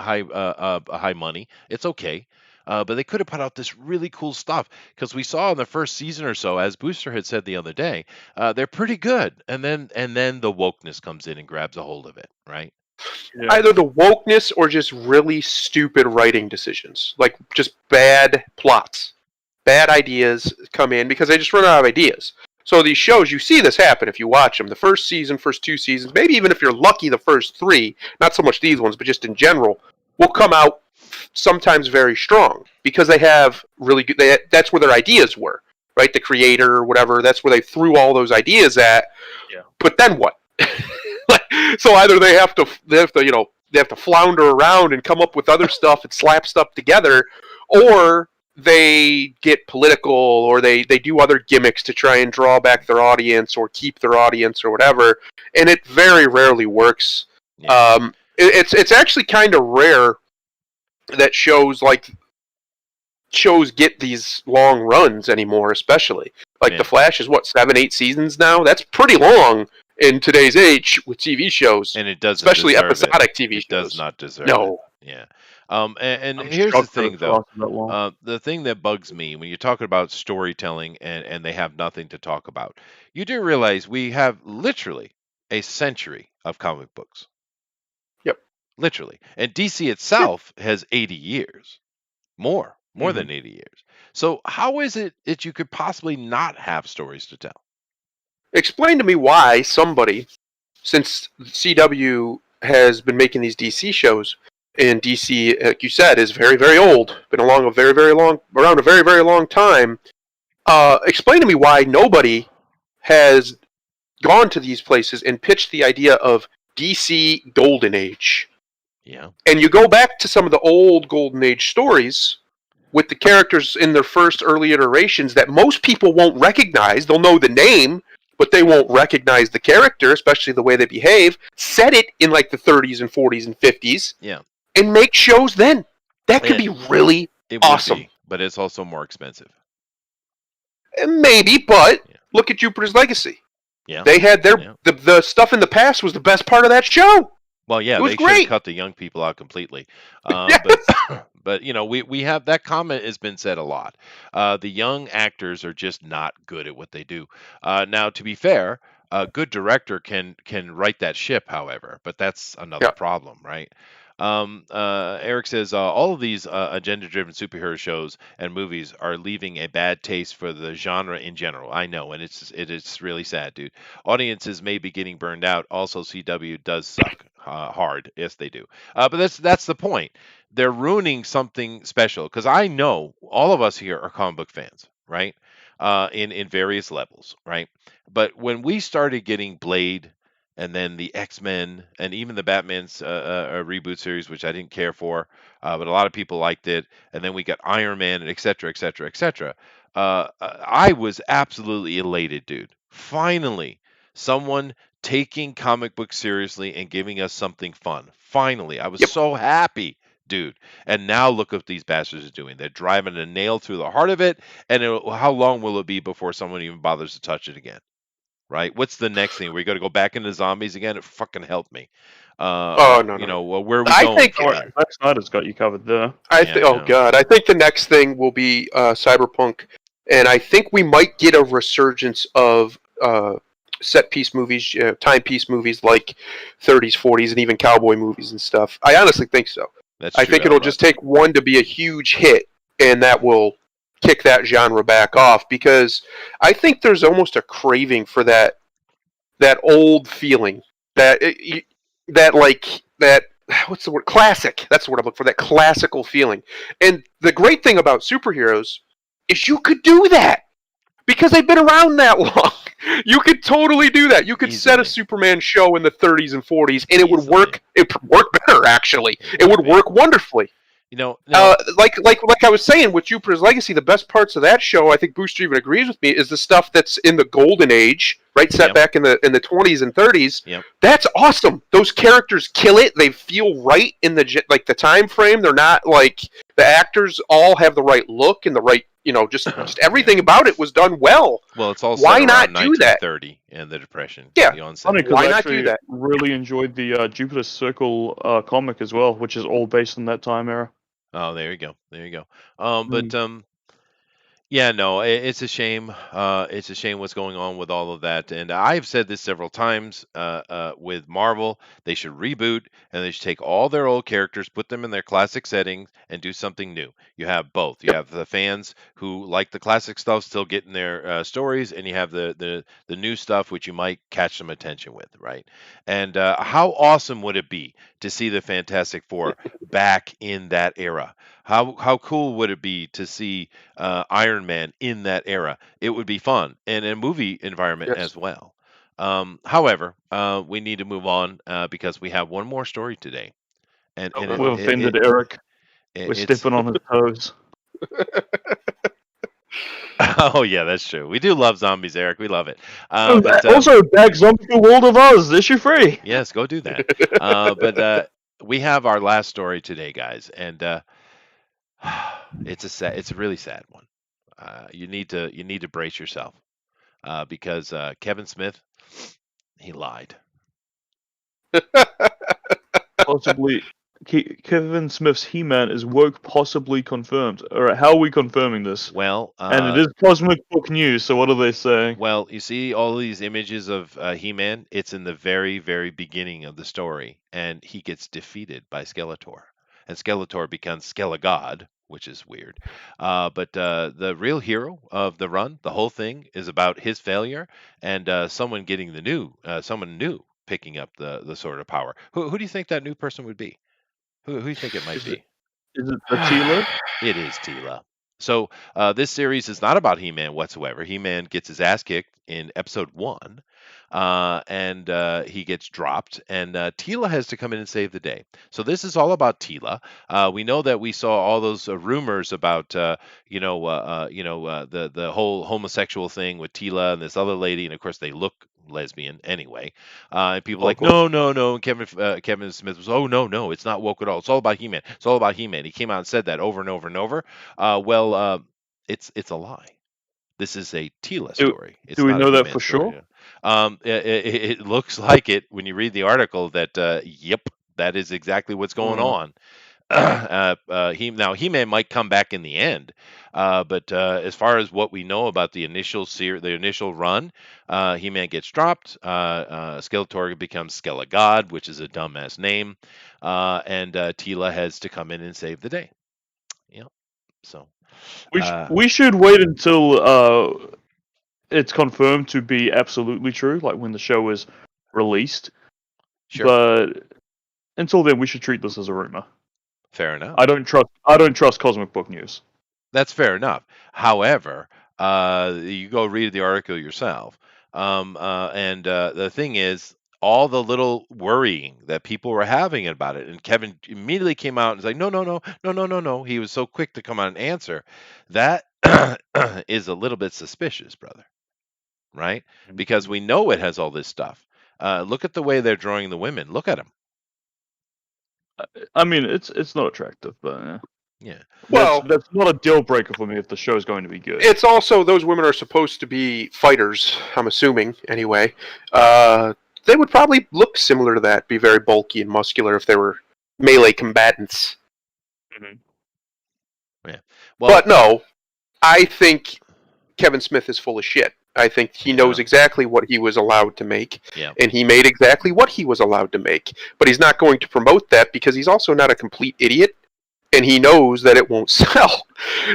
money. It's okay. But they could have put out this really cool stuff, because we saw in the first season or so, as Booster had said the other day, they're pretty good. And then the wokeness comes in and grabs a hold of it, right? Yeah. Either the wokeness or just really stupid writing decisions, like just bad plots, bad ideas come in because they just run out of ideas. So these shows, you see this happen if you watch them. The first season, first 2 seasons, maybe even if you're lucky, the first 3, not so much these ones, but just in general, will come out sometimes very strong because they have really good. That's where their ideas were, right? The creator or whatever. That's where they threw all those ideas at. Yeah. But then what? So either they have to flounder around and come up with other stuff and slap stuff together, or they get political, or they do other gimmicks to try and draw back their audience or keep their audience or whatever, and it very rarely works. Yeah. It's actually kind of rare that shows get these long runs anymore, especially like Yeah. The Flash is what 7-8 seasons now. That's pretty long in today's age with TV shows, And it doesn't especially deserve episodic it. TV It shows. does not deserve No. it. Yeah. And I'm here's the shocked that thing, it's though. lasted that long. The thing that bugs me when you're talking about storytelling and they have nothing to talk about, you do realize we have literally a century of comic books. Yep. Literally. And DC itself has 80 years. More than 80 years. So how is it that you could possibly not have stories to tell? Explain to me why somebody, since CW has been making these DC shows, and DC, like you said, is very, very old, been around a very, very long time. Explain to me why nobody has gone to these places and pitched the idea of DC Golden Age. Yeah. And you go back to some of the old Golden Age stories with the characters in their first early iterations that most people won't recognize. They'll know the name, but they won't recognize the character, especially the way they behave. Set it in like the 30s and 40s and 50s. Yeah. And make shows then. That could be really It would awesome. be, but it's also more expensive. Maybe, but Yeah. look at Jupiter's Legacy. Yeah. They had their Yeah. the stuff in the past was the best part of that show. Well, yeah, It was they should have great. cut the young people out completely. Yes. But you know, we have that comment has been said a lot. The young actors are just not good at what they do. Now, to be fair, a good director can right that ship, however, but that's another Yeah. problem, right? Eric says all of these agenda-driven superhero shows and movies are leaving a bad taste for the genre in general. I know, and it is really sad, dude. Audiences may be getting burned out. Also, CW does suck hard. Yes, they do. But that's the point. They're ruining something special because I know all of us here are comic book fans, right? In various levels, right? But when we started getting Blade and then the X-Men and even the Batman's reboot series, which I didn't care for, but a lot of people liked it, and then we got Iron Man and et cetera, et cetera, et cetera. I was absolutely elated, dude. Finally, someone taking comic books seriously and giving us something fun. Finally, I was Yep. so happy, dude. And now look what these bastards are doing. They're driving a nail through the heart of it. And how long will it be before someone even bothers to touch it again? Right? What's the next thing? We got to go back into zombies again? It fucking helped me. Oh, no, You no. know, well, where are we I going? think- from Zack here? Snyder's got you covered there. Yeah, Oh no. god, I think the next thing will be Cyberpunk, and I think we might get a resurgence of set piece movies, timepiece movies like 30s, 40s, and even cowboy movies and stuff. I honestly think so. That's I true, think it'll Albert. just take one to be a huge hit, and that will kick that genre back off, because I think there's almost a craving for that old feeling, that what's the word, classic, that's the word I'm looking for, that classical feeling. And the great thing about superheroes is you could do that because they've been around that long. You could totally do that. You could set a Easily. Superman show in the 30s and 40s, and it would Easily. work. It would work better, actually. It would work wonderfully. You know, now, Like I was saying with Jupiter's Legacy, the best parts of that show, I think Booster even agrees with me, is the stuff that's in the golden age, right? Set Yep. back in the 20s and 30s. Yep. That's awesome. Those characters kill it. They feel right in the time frame. They're not like, the actors all have the right look and the right, just everything about it was done well. well, it's all why set not around do that? 1930 and the Depression. Yeah. The onset. Funny, because Why I not do actually that? really enjoyed the Jupiter Circle comic as well, which is all based on that time era. Oh, there you go. There you go. But yeah, no, it's a shame. It's a shame what's going on with all of that. And I've said this several times. With Marvel, they should reboot and they should take all their old characters, put them in their classic settings, and do something new. You have both. You have the fans who like the classic stuff, still getting their stories, and you have the new stuff, which you might catch some attention with, right? And how awesome would it be to see the Fantastic Four back in that era? How cool would it be to see Iron Man in that era? It would be fun, and a movie environment Yes. as well. However, we need to move on because we have one more story today, and Okay. We've offended Eric. We're it's- stepping on his toes. Oh yeah, that's true. We do love zombies, Eric. We love it. But, Also, back Zombie for World of Oz, issue 3. yes, go do that. But we have our last story today, guys, and it's a really sad one. You need to brace yourself because Kevin Smith, he lied. Possibly, Kevin Smith's He-Man is woke, possibly confirmed. All right, how are we confirming this? Well, And it is Cosmic Book News. So what are they saying? well, you see all these images of He-Man. It's in the very, very beginning of the story, and he gets defeated by Skeletor, and Skeletor becomes Skelegod, which is weird. But the real hero of the run, the whole thing, is about his failure and someone getting someone new picking up the sword of power. Who do you think that new person would be? Who do you think it might Is be? it Attila? It is Tila. So this series is not about He-Man whatsoever. He-Man gets his ass kicked in episode 1, and he gets dropped, and Tila has to come in and save the day. So this is all about Tila. We know that we saw all those rumors about, the whole homosexual thing with Tila and this other lady, and of course they look lesbian anyway. And people are like, no, no, no. And Kevin Smith was, oh no, it's not woke at all. It's all about He-Man. It's all about He-Man. He came out and said that over and over and over. It's a lie. This is a Tila story. It's do we not a know that He-Man for story. sure? It looks like it when you read the article that yep, that is exactly what's going on. He-Man might come back in the end, but as far as what we know about the initial run, He-Man gets dropped. Skeletor becomes Skelegod, which is a dumbass name, and Tila has to come in and save the day. Yep. So We should wait until it's confirmed to be absolutely true, like when the show is released. sure, But until then, we should treat this as a rumor. fair enough. I don't trust Cosmic Book News. That's fair enough. However, you go read the article yourself. And the thing is, all the little worrying that people were having about it, and Kevin immediately came out and was like, no, no, no, no, no, no, no. He was so quick to come out and answer. That is a little bit suspicious, brother, right? Because we know it has all this stuff. Look at the way they're drawing the women. Look at them. I mean, it's not attractive, but Yeah. Well, that's not a deal breaker for me if the show is going to be good. it's also those women are supposed to be fighters. I'm assuming anyway. They would probably look similar to that, be very bulky and muscular if they were melee combatants. Well, But no, I think Kevin Smith is full of shit. I think he knows exactly what he was allowed to make, yeah. and he made exactly what he was allowed to make. But he's not going to promote that because he's also not a complete idiot, and he knows that it won't sell.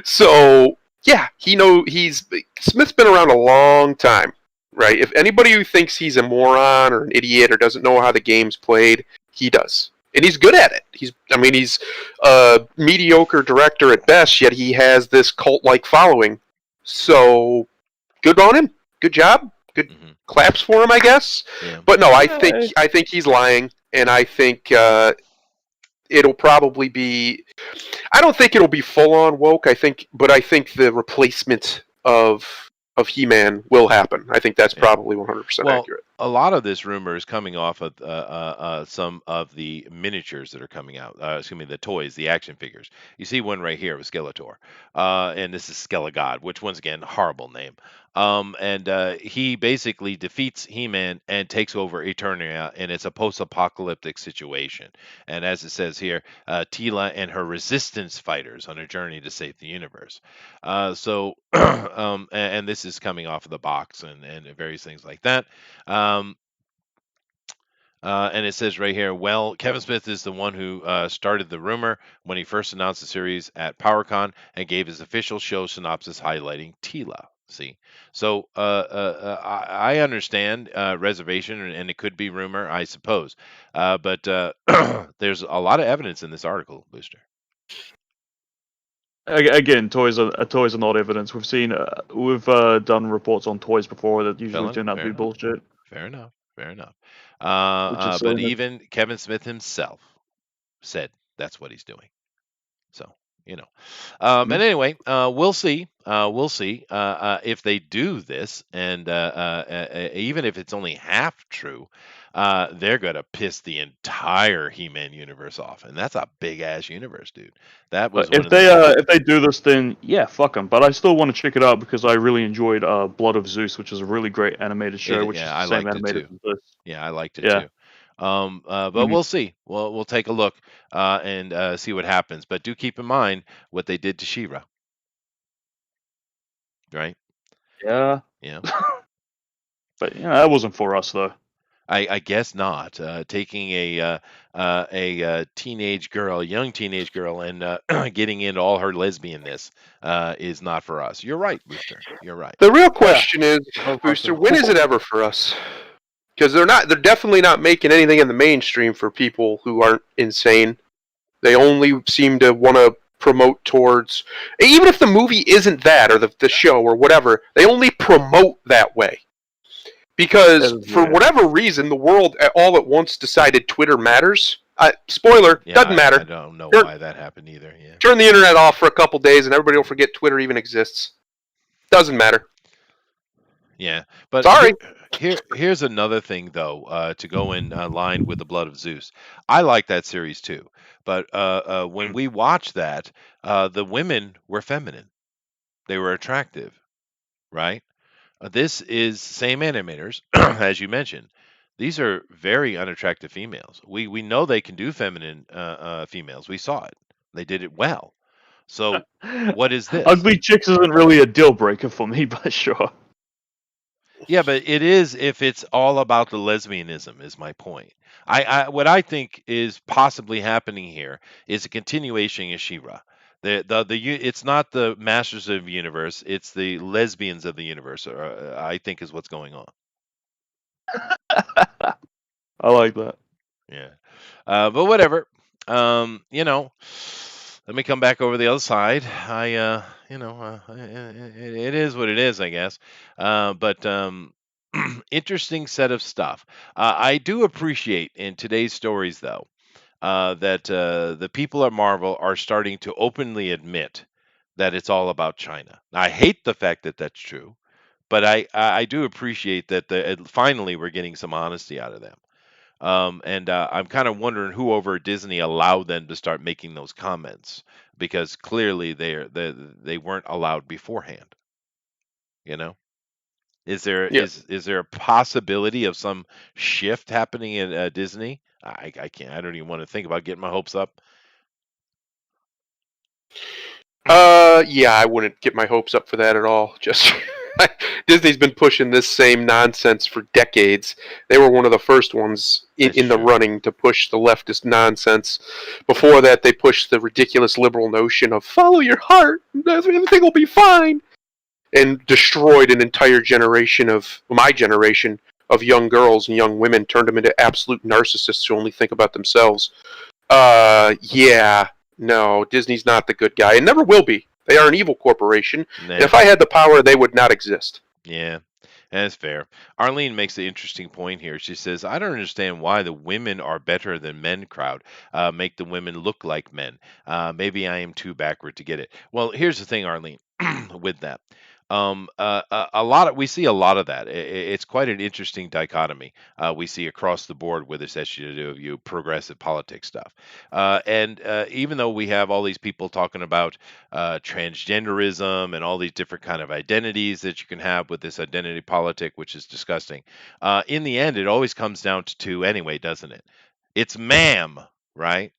So yeah, Smith's been around a long time, right? If anybody who thinks he's a moron or an idiot or doesn't know how the game's played, he does. And he's good at it. He's a mediocre director at best, yet he has this cult-like following. So good on him. Good job. Good claps for him, I guess. Yeah. But no, I think he's lying, and I think it'll probably be. I don't think it'll be full on woke. I think the replacement of He-Man will happen. I think that's probably 100% accurate. A lot of this rumor is coming off of some of the miniatures that are coming out. The toys, the action figures. You see one right here with Skeletor, and this is Skelegod, which once again, horrible name. And he basically defeats He-Man and takes over Eternia, and it's a post-apocalyptic situation. And as it says here, Tila and her resistance fighters on a journey to save the universe. And this is coming off of the box and various things like that. And it says right here, well, Kevin Smith is the one who started the rumor when he first announced the series at PowerCon and gave his official show synopsis highlighting Tila. See, so I understand reservation, and it could be rumor, I suppose. But there's a lot of evidence in this article, Booster. Again, toys are not evidence. We've done reports on toys before that usually turn out to be bullshit. Fair enough. But even Kevin Smith himself said that's what he's doing. So you know. Mhm. And anyway, we'll see. We'll see if they do this, and even if it's only half true, they're gonna piss the entire He-Man universe off, and that's a big ass universe, dude. That was one If of the they do this, then yeah, fuck them. But I still want to check it out because I really enjoyed Blood of Zeus, which is a really great animated show, which is yeah, the I same liked it animated too. as this. Yeah, I liked it Yeah. too. But Mhm. we'll see. We'll take a look and see what happens. But do keep in mind what they did to She-Ra, right? Yeah. Yeah. But that wasn't for us though. I guess not. Taking a teenage girl, young teenage girl, and getting into all her lesbianness is not for us. You're right, Booster. You're right. The real question is, No Booster, fucking- when is it ever for us? Because they're definitely not making anything in the mainstream for people who aren't insane. They only seem to want to promote towards, even if the movie isn't that or the show or whatever, they only promote that way. Because That is for weird. whatever reason, the world all at once decided Twitter matters. Spoiler, Yeah, doesn't matter. I don't know Sure. why that happened either. Yeah. Turn the internet off for a couple days and everybody will forget Twitter even exists. Doesn't matter. Yeah, but Sorry. here's another thing though, to go in line with the Blood of Zeus. I like that series too, but when we watched that, the women were feminine. They were attractive, right? This is same animators, as you mentioned. These are very unattractive females. We know they can do feminine females. We saw it. They did it well. So what is this? Ugly chicks isn't really a deal breaker for me, but sure. Yeah, but it is if it's all about the lesbianism is my point. What I think is possibly happening here is a continuation of She-Ra. It's not the Masters of the Universe, it's the lesbians of the universe. I think is what's going on. I like that. Yeah, but whatever. Let me come back over the other side. It is what it is, I guess. But interesting set of stuff. I do appreciate in today's stories, though, that the people at Marvel are starting to openly admit that it's all about China. I hate the fact that that's true, but I do appreciate that finally we're getting some honesty out of them. And I'm kind of wondering who over at Disney allowed them to start making those comments because clearly they weren't allowed beforehand. You know, is there Yeah. is there a possibility of some shift happening at Disney? I can't. I don't even want to think about getting my hopes up. Yeah, I wouldn't get my hopes up for that at all. Just Disney's been pushing this same nonsense for decades. They were one of the first ones That's in the true. running to push the leftist nonsense. Before that, they pushed the ridiculous liberal notion of follow your heart, everything will be fine, and destroyed an entire generation of my generation of young girls and young women, turned them into absolute narcissists who only think about themselves. Yeah, no, Disney's not the good guy and never will be. They are an evil corporation. Nah. And if I had the power, they would not exist. Yeah, that's fair. Arlene makes an interesting point here. She says, I don't understand why the women are better than men crowd make the women look like men. Maybe I am too backward to get it. Well, here's the thing, Arlene, with that. We see a lot of that. It's quite an interesting dichotomy we see across the board with this SJW progressive politics stuff. And even though we have all these people talking about transgenderism and all these different kind of identities that you can have with this identity politic, which is disgusting. In the end, it always comes down to two anyway, doesn't it? It's ma'am, right?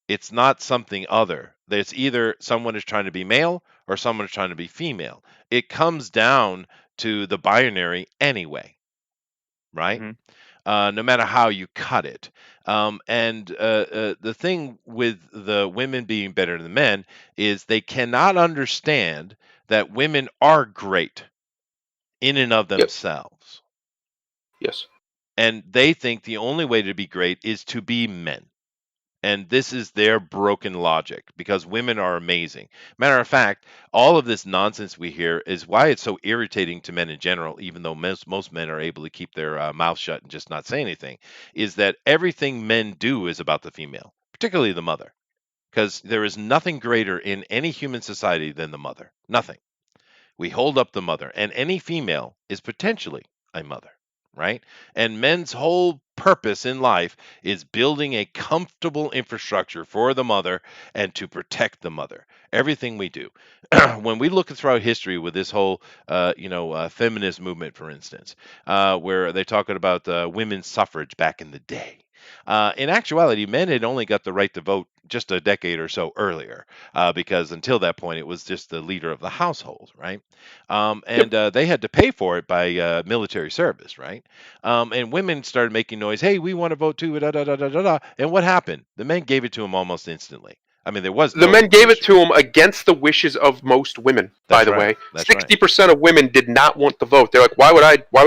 It's not something other. It's either someone is trying to be male or someone is trying to be female. It comes down to the binary anyway, right? Mhm. No matter how you cut it. And the thing with the women being better than men is they cannot understand that women are great in and of Yep. themselves. Yes. And they think the only way to be great is to be men. And this is their broken logic because women are amazing. Matter of fact, all of this nonsense we hear is why it's so irritating to men in general, even though most men are able to keep their mouth shut and just not say anything, is that everything men do is about the female, particularly the mother. because there is nothing greater in any human society than the mother. Nothing. We hold up the mother, and any female is potentially a mother, right? And men's whole purpose in life is building a comfortable infrastructure for the mother and to protect the mother. Everything we do. When we look throughout history with this whole, feminist movement, for instance, where they're talking about women's suffrage back in the day. In actuality, men had only got the right to vote just a decade or so earlier, because until that point, it was just the leader of the household, right? And they had to pay for it by military service, right? And women started making noise. Hey, we want to vote too. Da, da, da, da, da, da. And what happened? The men gave it to them almost instantly. I mean, there was The no men gave it issue. to him against the wishes of most women. By That's the right. way, That's right. 60% of women did not want the vote. They're like, why would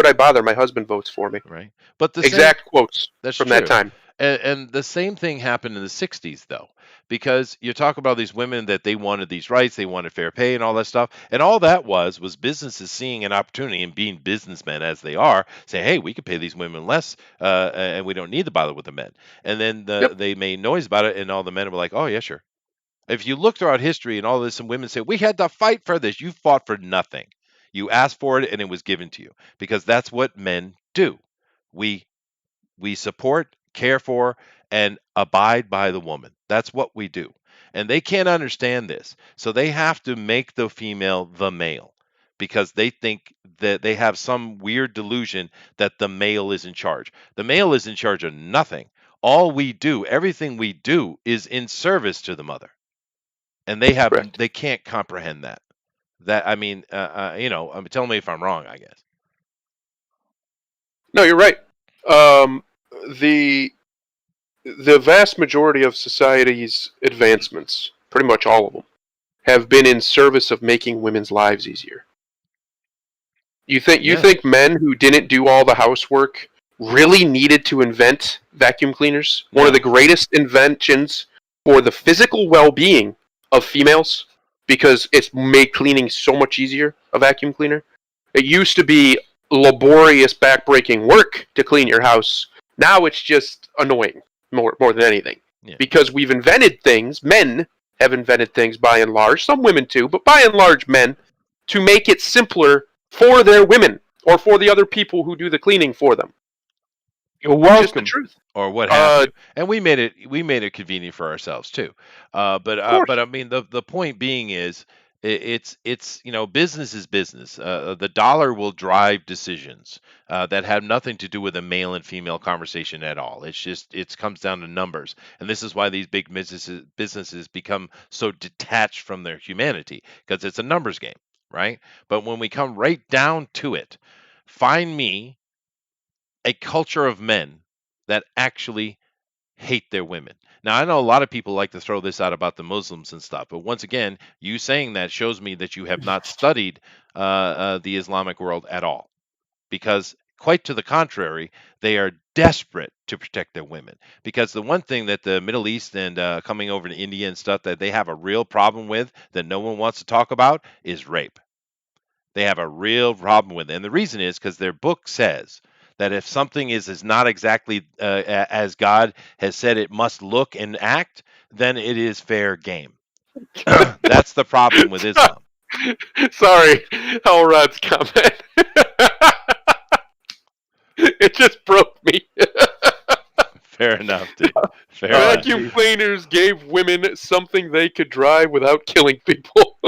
I bother? My husband votes for me. Right. But the same, Exact quotes that's from true. that time. And the same thing happened in the 60s, though, because you talk about these women that they wanted these rights, they wanted fair pay and all that stuff. And all that was businesses seeing an opportunity and being businessmen as they are, saying, hey, we could pay these women less, and we don't need to bother with the men. And then Yep. they made noise about it, and all the men were like, oh, yeah, sure. If you look throughout history and all this, some women say, we had to fight for this. You fought for nothing. You asked for it, and it was given to you, because that's what men do. We support, care for, and abide by the woman. That's what we do. And they can't understand this. So they have to make the female the male, because they think that they have some weird delusion that the male is in charge. The male is in charge of nothing. All we do, everything we do, is in service to the mother. And Correct. they can't comprehend that. I mean, tell me if I'm wrong, I guess. No, you're right. The vast majority of society's advancements, pretty much all of them, have been in service of making women's lives easier. You Yeah. think men who didn't do all the housework really needed to invent vacuum cleaners? One of No. the greatest inventions for the physical well-being of females, because it's made cleaning so much easier, a vacuum cleaner. It used to be laborious, backbreaking work to clean your house. Now it's just annoying, more than anything. Yeah. Because we've invented things, men have invented things by and large, some women too, but by and large men, to make it simpler for their women or for the other people who do the cleaning for them. You're Just the welcome. truth. Or what have you. And we made it convenient for ourselves too. But course. I mean, the point being is, it's business is business. The dollar will drive decisions that have nothing to do with a male and female conversation at all. It's just, it comes down to numbers, and this is why these big businesses become so detached from their humanity, because it's a numbers game, right? But when we come right down to it, find me a culture of men that actually hate their women. Now, I know a lot of people like to throw this out about the Muslims and stuff, but once again, you saying that shows me that you have not studied the Islamic world at all, because quite to the contrary, they are desperate to protect their women. Because the one thing that the Middle East and coming over to India and stuff that they have a real problem with that no one wants to talk about is rape. They have a real problem with it. And the reason is because their book says that if something is not exactly as God has said it must look and act, then it is fair game. That's the problem with Islam. Sorry, Elrod's comment. It just broke me. Fair enough, dude. Fair enough. Vacuum cleaners gave women something they could drive without killing people.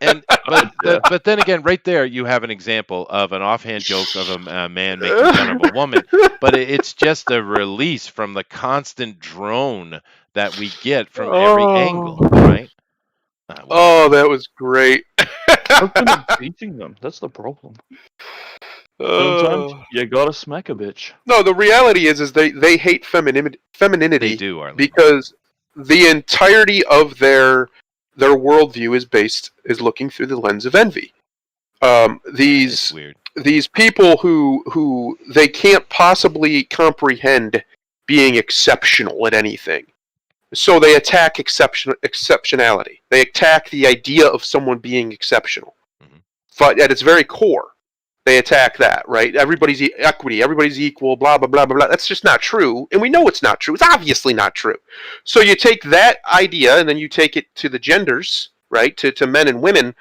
But then again, right there, you have an example of an offhand joke of a man making fun of a woman. But it's just a release from the constant drone that we get from every angle, right? Oh, that was great. How come I'm teaching them? That's the problem. Sometimes you gotta smack a bitch. No, the reality is they hate femininity. They do, Arlen. Because the entirety of their worldview is looking through the lens of envy. It's weird. These people who they can't possibly comprehend being exceptional at anything. So they attack exceptionality. They attack the idea of someone being exceptional. Mhm. But at its very core, They attack that, right? Everybody's equity, everybody's equal, blah, blah, blah, blah, blah. That's just not true. And we know it's not true. It's obviously not true. So you take that idea and then you take it to the genders, right? To men and women.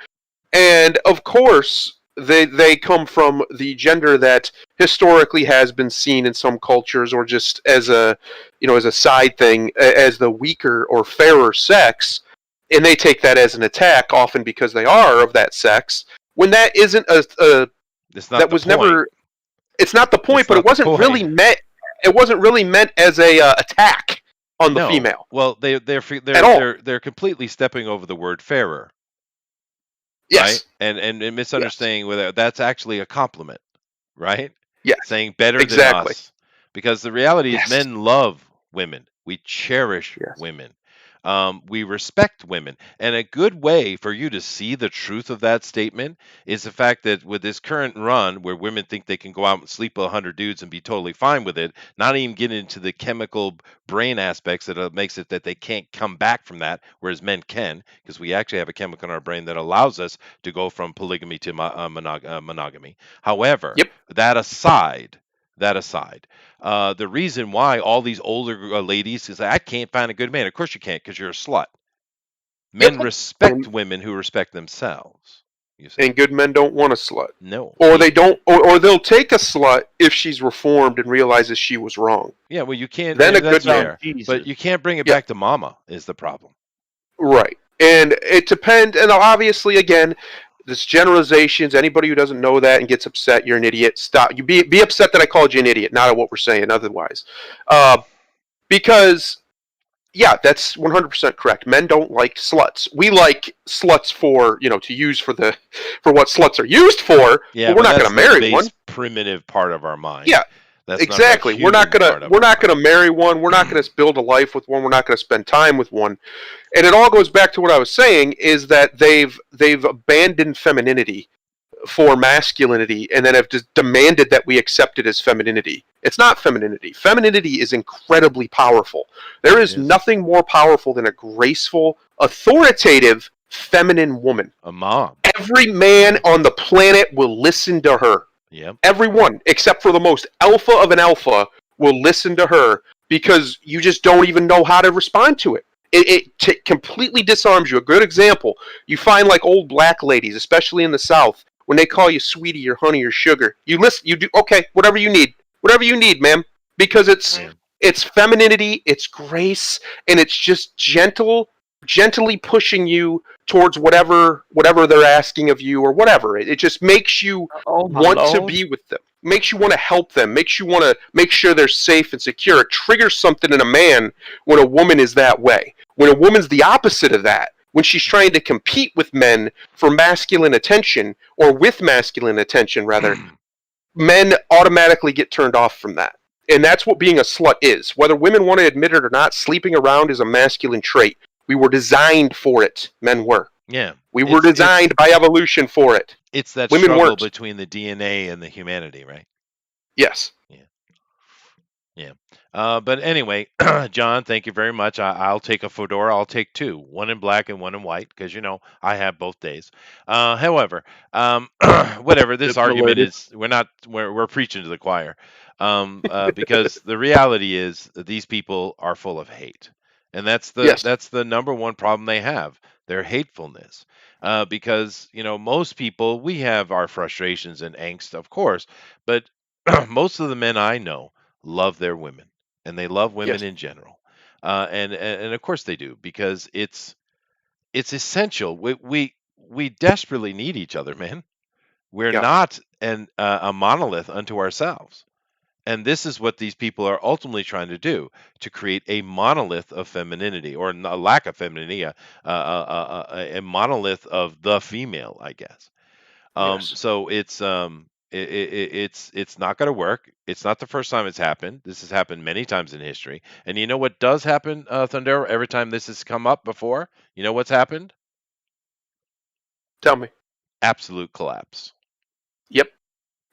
And of course, they come from the gender that historically has been seen in some cultures, or just as a, as a side thing, as the weaker or fairer sex. And they take that as an attack, often because they are of that sex, when that isn't It's not that the was point. never. It's not the point, It's but not it wasn't the really point. meant. It wasn't really meant as a attack on the No. female. Well, they're At all. they're completely stepping over the word fairer, Yes. right? And misunderstanding whether that's actually a compliment, right? Yes. Saying better Exactly. than us, because the reality Yes. is men love women. We cherish Yes. women. We respect women. And a good way for you to see the truth of that statement is the fact that with this current run where women think they can go out and sleep with 100 dudes and be totally fine with it, not even get into the chemical brain aspects that makes it that they can't come back from that, whereas men can, because we actually have a chemical in our brain that allows us to go from polygamy to monogamy. However, Yep. that aside, the reason why all these older ladies is I can't find a good man. Of course you can't, because you're a slut. Men Yep. respect women who respect themselves. You see? And good men don't want a slut, No. or they don't, or they'll take a slut if she's reformed and realizes she was wrong. Yeah, well, you can't. Then a that's good man. fair, Jesus. but you can't bring it Yeah. back to mama. Is the problem? Right. And it depends. And obviously, again, this generalizations. Anybody who doesn't know that and gets upset, you're an idiot. Stop. You be upset that I called you an idiot, not at what we're saying otherwise. Because, yeah, that's 100% correct. Men don't like sluts. We like sluts for, to use for what sluts are used for. Yeah, but we're not that's going to the marry base one. Primitive part of our mind. Yeah. That's Exactly. We're not gonna marry one. We're not gonna build a life with one. We're not gonna spend time with one. And it all goes back to what I was saying, is that they've abandoned femininity for masculinity, and then have just demanded that we accept it as femininity. It's not femininity. Femininity is incredibly powerful. There is It is. nothing more powerful than a graceful, authoritative, feminine woman. A mom. Every man on the planet will listen to her. Yep. Everyone, except for the most alpha of an alpha, will listen to her, because you just don't even know how to respond to it. It completely disarms you. A good example, you find like old black ladies, especially in the South, when they call you sweetie or honey or sugar, you listen, you do, okay, whatever you need, ma'am, because it's femininity, it's grace, and it's just gently pushing you towards whatever they're asking of you, or whatever. It just makes you want to be with them, makes you want to help them, makes you want to make sure they're safe and secure. It triggers something in a man when a woman is that way. When a woman's the opposite of that, when she's trying to compete with men for masculine attention, or with masculine attention rather, men automatically get turned off from that. And that's what being a slut is. Whether women want to admit it or not, sleeping around is a masculine trait. We were designed for it. Men were. Yeah. We were designed by evolution for it. It's that Women struggle weren't. between the DNA and the humanity, right? Yes. But anyway, John, thank you very much. I'll take a fedora. I'll take two, one in black and one in white, because I have both days. However, whatever this argument is, we're preaching to the choir, because the reality is that these people are full of hate, and that's the number one problem they have, their hatefulness. Because most people, we have our frustrations and angst, of course, but most of the men I know love their women. And they love women in general, and of course they do, because it's essential. We desperately need each other, man. We're not a monolith unto ourselves, and this is what these people are ultimately trying to do, to create a monolith of femininity, or a lack of femininity, a monolith of the female, I guess. So it's not going to work. It's not the first time it's happened. This has happened many times in history. And you know what does happen, Thundero? Every time this has come up before, you know what's happened? Tell me. Absolute collapse. Yep.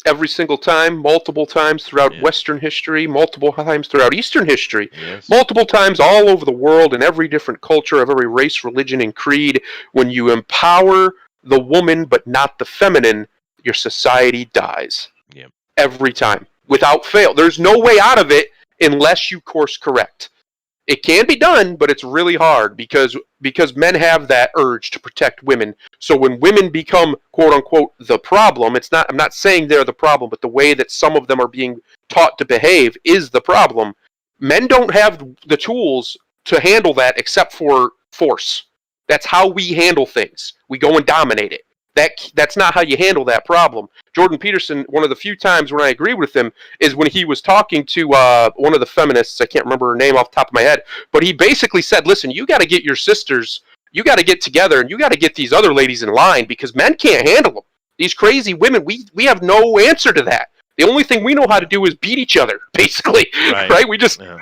Every single time, multiple times throughout Western history, multiple times throughout Eastern history, multiple times all over the world, in every different culture of every race, religion, and creed. When you empower the woman but not the feminine, your society dies. Yeah. Every time. Without fail. There's no way out of it unless you course correct. It can be done, but it's really hard because men have that urge to protect women. So when women become quote unquote the problem, I'm not saying they're the problem, but the way that some of them are being taught to behave is the problem. Men don't have the tools to handle that except for force. That's how we handle things. We go and dominate it. That's not how you handle that problem. Jordan Peterson, one of the few times when I agree with him is when he was talking to one of the feminists. I can't remember her name off the top of my head, but he basically said, listen, you got to get your sisters, you got to get together, and you got to get these other ladies in line because men can't handle them. These crazy women, we have no answer to that. The only thing we know how to do is beat each other, basically. Right?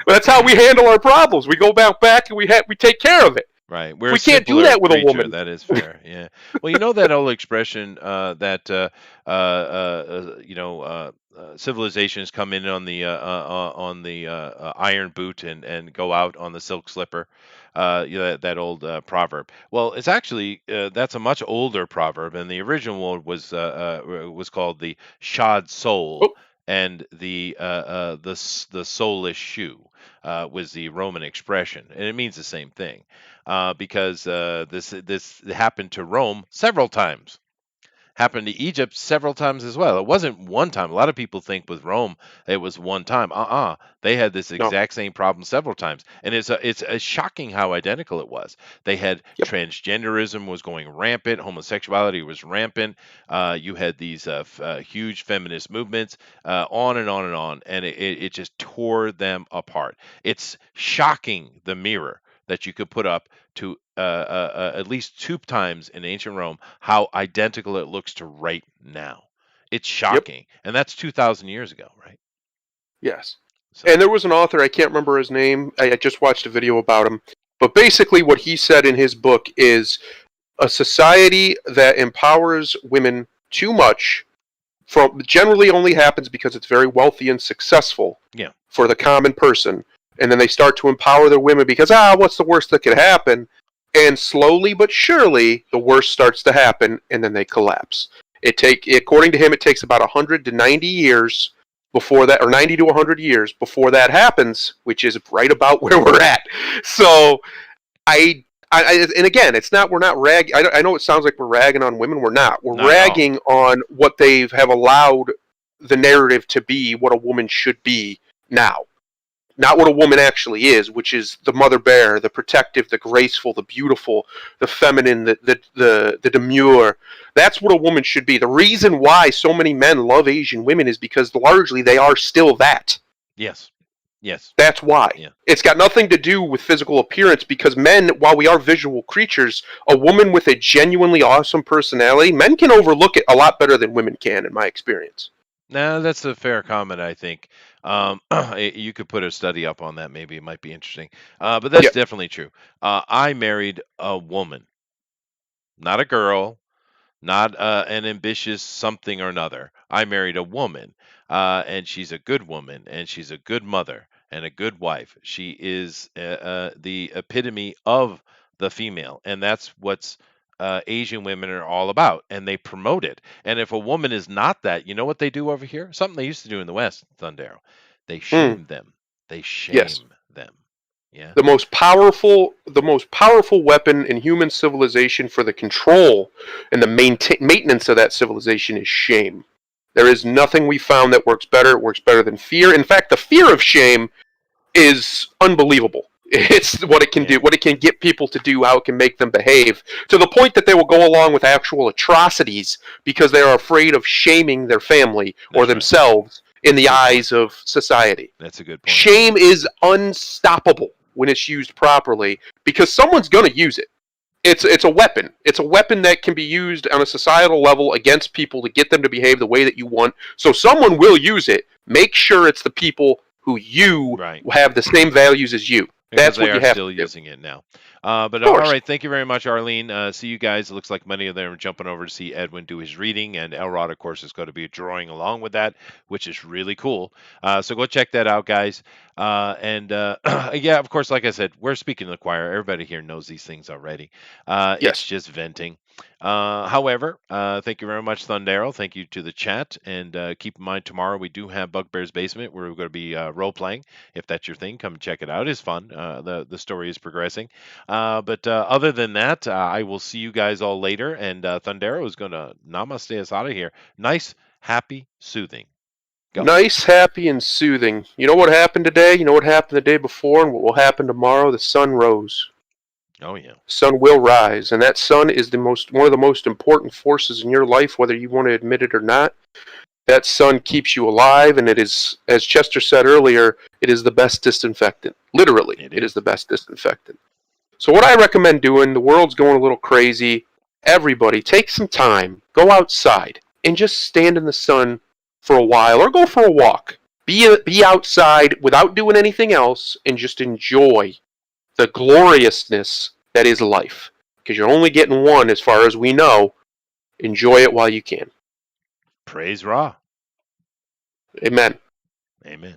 That's how we handle our problems. We go back and we take care of it. Right. We can't do that with a woman. That is fair. Yeah. Well, you know that old expression that civilizations come in on the iron boot and go out on the silk slipper. That old proverb. Well, it's actually that's a much older proverb, and the original one was called the shod sole. Oh. And the soulless shoe was the Roman expression, and it means the same thing. Because this happened to Rome several times, happened to Egypt several times as well. It wasn't one time. A lot of people think with Rome it was one time. They had this exact same problem several times, and it's shocking how identical it was. They had transgenderism was going rampant, homosexuality was rampant. You had these huge feminist movements, on and on and on, and it just tore them apart. It's shocking, the mirror that you could put up to at least 2 times in ancient Rome, how identical it looks to right now. It's shocking. And that's 2,000 years ago, right? Yes. So. And there was an author, I can't remember his name, I just watched a video about him, but basically what he said in his book is a society that empowers women too much generally only happens because it's very wealthy and successful for the common person. And then they start to empower their women because, what's the worst that could happen? And slowly but surely, the worst starts to happen, and then they collapse. According to him, it takes about 100 to 90 years before that, or 90 to 100 years before that happens, which is right about where we're at. So, and again, we're not ragging. I know it sounds like we're ragging on women. We're not. We're ragging on what they have allowed the narrative to be, what a woman should be now. Not what a woman actually is, which is the mother bear, the protective, the graceful, the beautiful, the feminine, the demure. That's what a woman should be. The reason why so many men love Asian women is because largely they are still that. Yes. That's why. Yeah. It's got nothing to do with physical appearance because men, while we are visual creatures, a woman with a genuinely awesome personality, men can overlook it a lot better than women can, in my experience. No, that's a fair comment, I think. You could put a study up on that. Maybe it might be interesting. But that's definitely true. I married a woman, not a girl, not an ambitious something or another. I married a woman, and she's a good woman, and she's a good mother and a good wife. She is the epitome of the female, and that's what's Asian women are all about, and they promote it. And if a woman is not that, you know what they do over here? Something they used to do in the West, Thundero. They shame them. They shame them. Yeah. The most powerful weapon in human civilization for the control and the maintenance of that civilization is shame. There is nothing we found that works better. It works better than fear. In fact, the fear of shame is unbelievable. It's what it can do, what it can get people to do, how it can make them behave, to the point that they will go along with actual atrocities because they are afraid of shaming their family or themselves in the eyes of society. That's a good point. Shame is unstoppable when it's used properly because someone's going to use it. It's a weapon. It's a weapon that can be used on a societal level against people to get them to behave the way that you want. So someone will use it. Make sure it's the people who you have the same values as you. That's what you have still using it now. But all right, thank you very much, Arlene. See you guys. It looks like many of them are jumping over to see Edwin do his reading, and Elrod, of course, is going to be drawing along with that, which is really cool. So go check that out, guys. Yeah, of course, like I said, we're speaking to the choir. Everybody here knows these things already. It's just venting. However, thank you very much, Thundero. Thank you to the chat. And keep in mind, tomorrow we do have Bugbear's Basement where we're going to be role playing. If that's your thing, come check it out. It's fun. The story is progressing. But other than that, I will see you guys all later. And Thundero is going to namaste us out of here. Nice, happy, soothing. Go. Nice, happy, and soothing. You know what happened today? You know what happened the day before, and what will happen tomorrow? The sun rose. Oh, yeah. The sun will rise, and that sun is one of the most important forces in your life, whether you want to admit it or not. That sun keeps you alive, and it is, as Chester said earlier, it is the best disinfectant. Literally, it is the best disinfectant. So what I recommend doing, the world's going a little crazy. Everybody, take some time, go outside, and just stand in the sun for a while, or go for a walk. Be outside without doing anything else, and just enjoy the gloriousness that is life. Because you're only getting one, as far as we know. Enjoy it while you can. Praise Ra. Amen. Amen.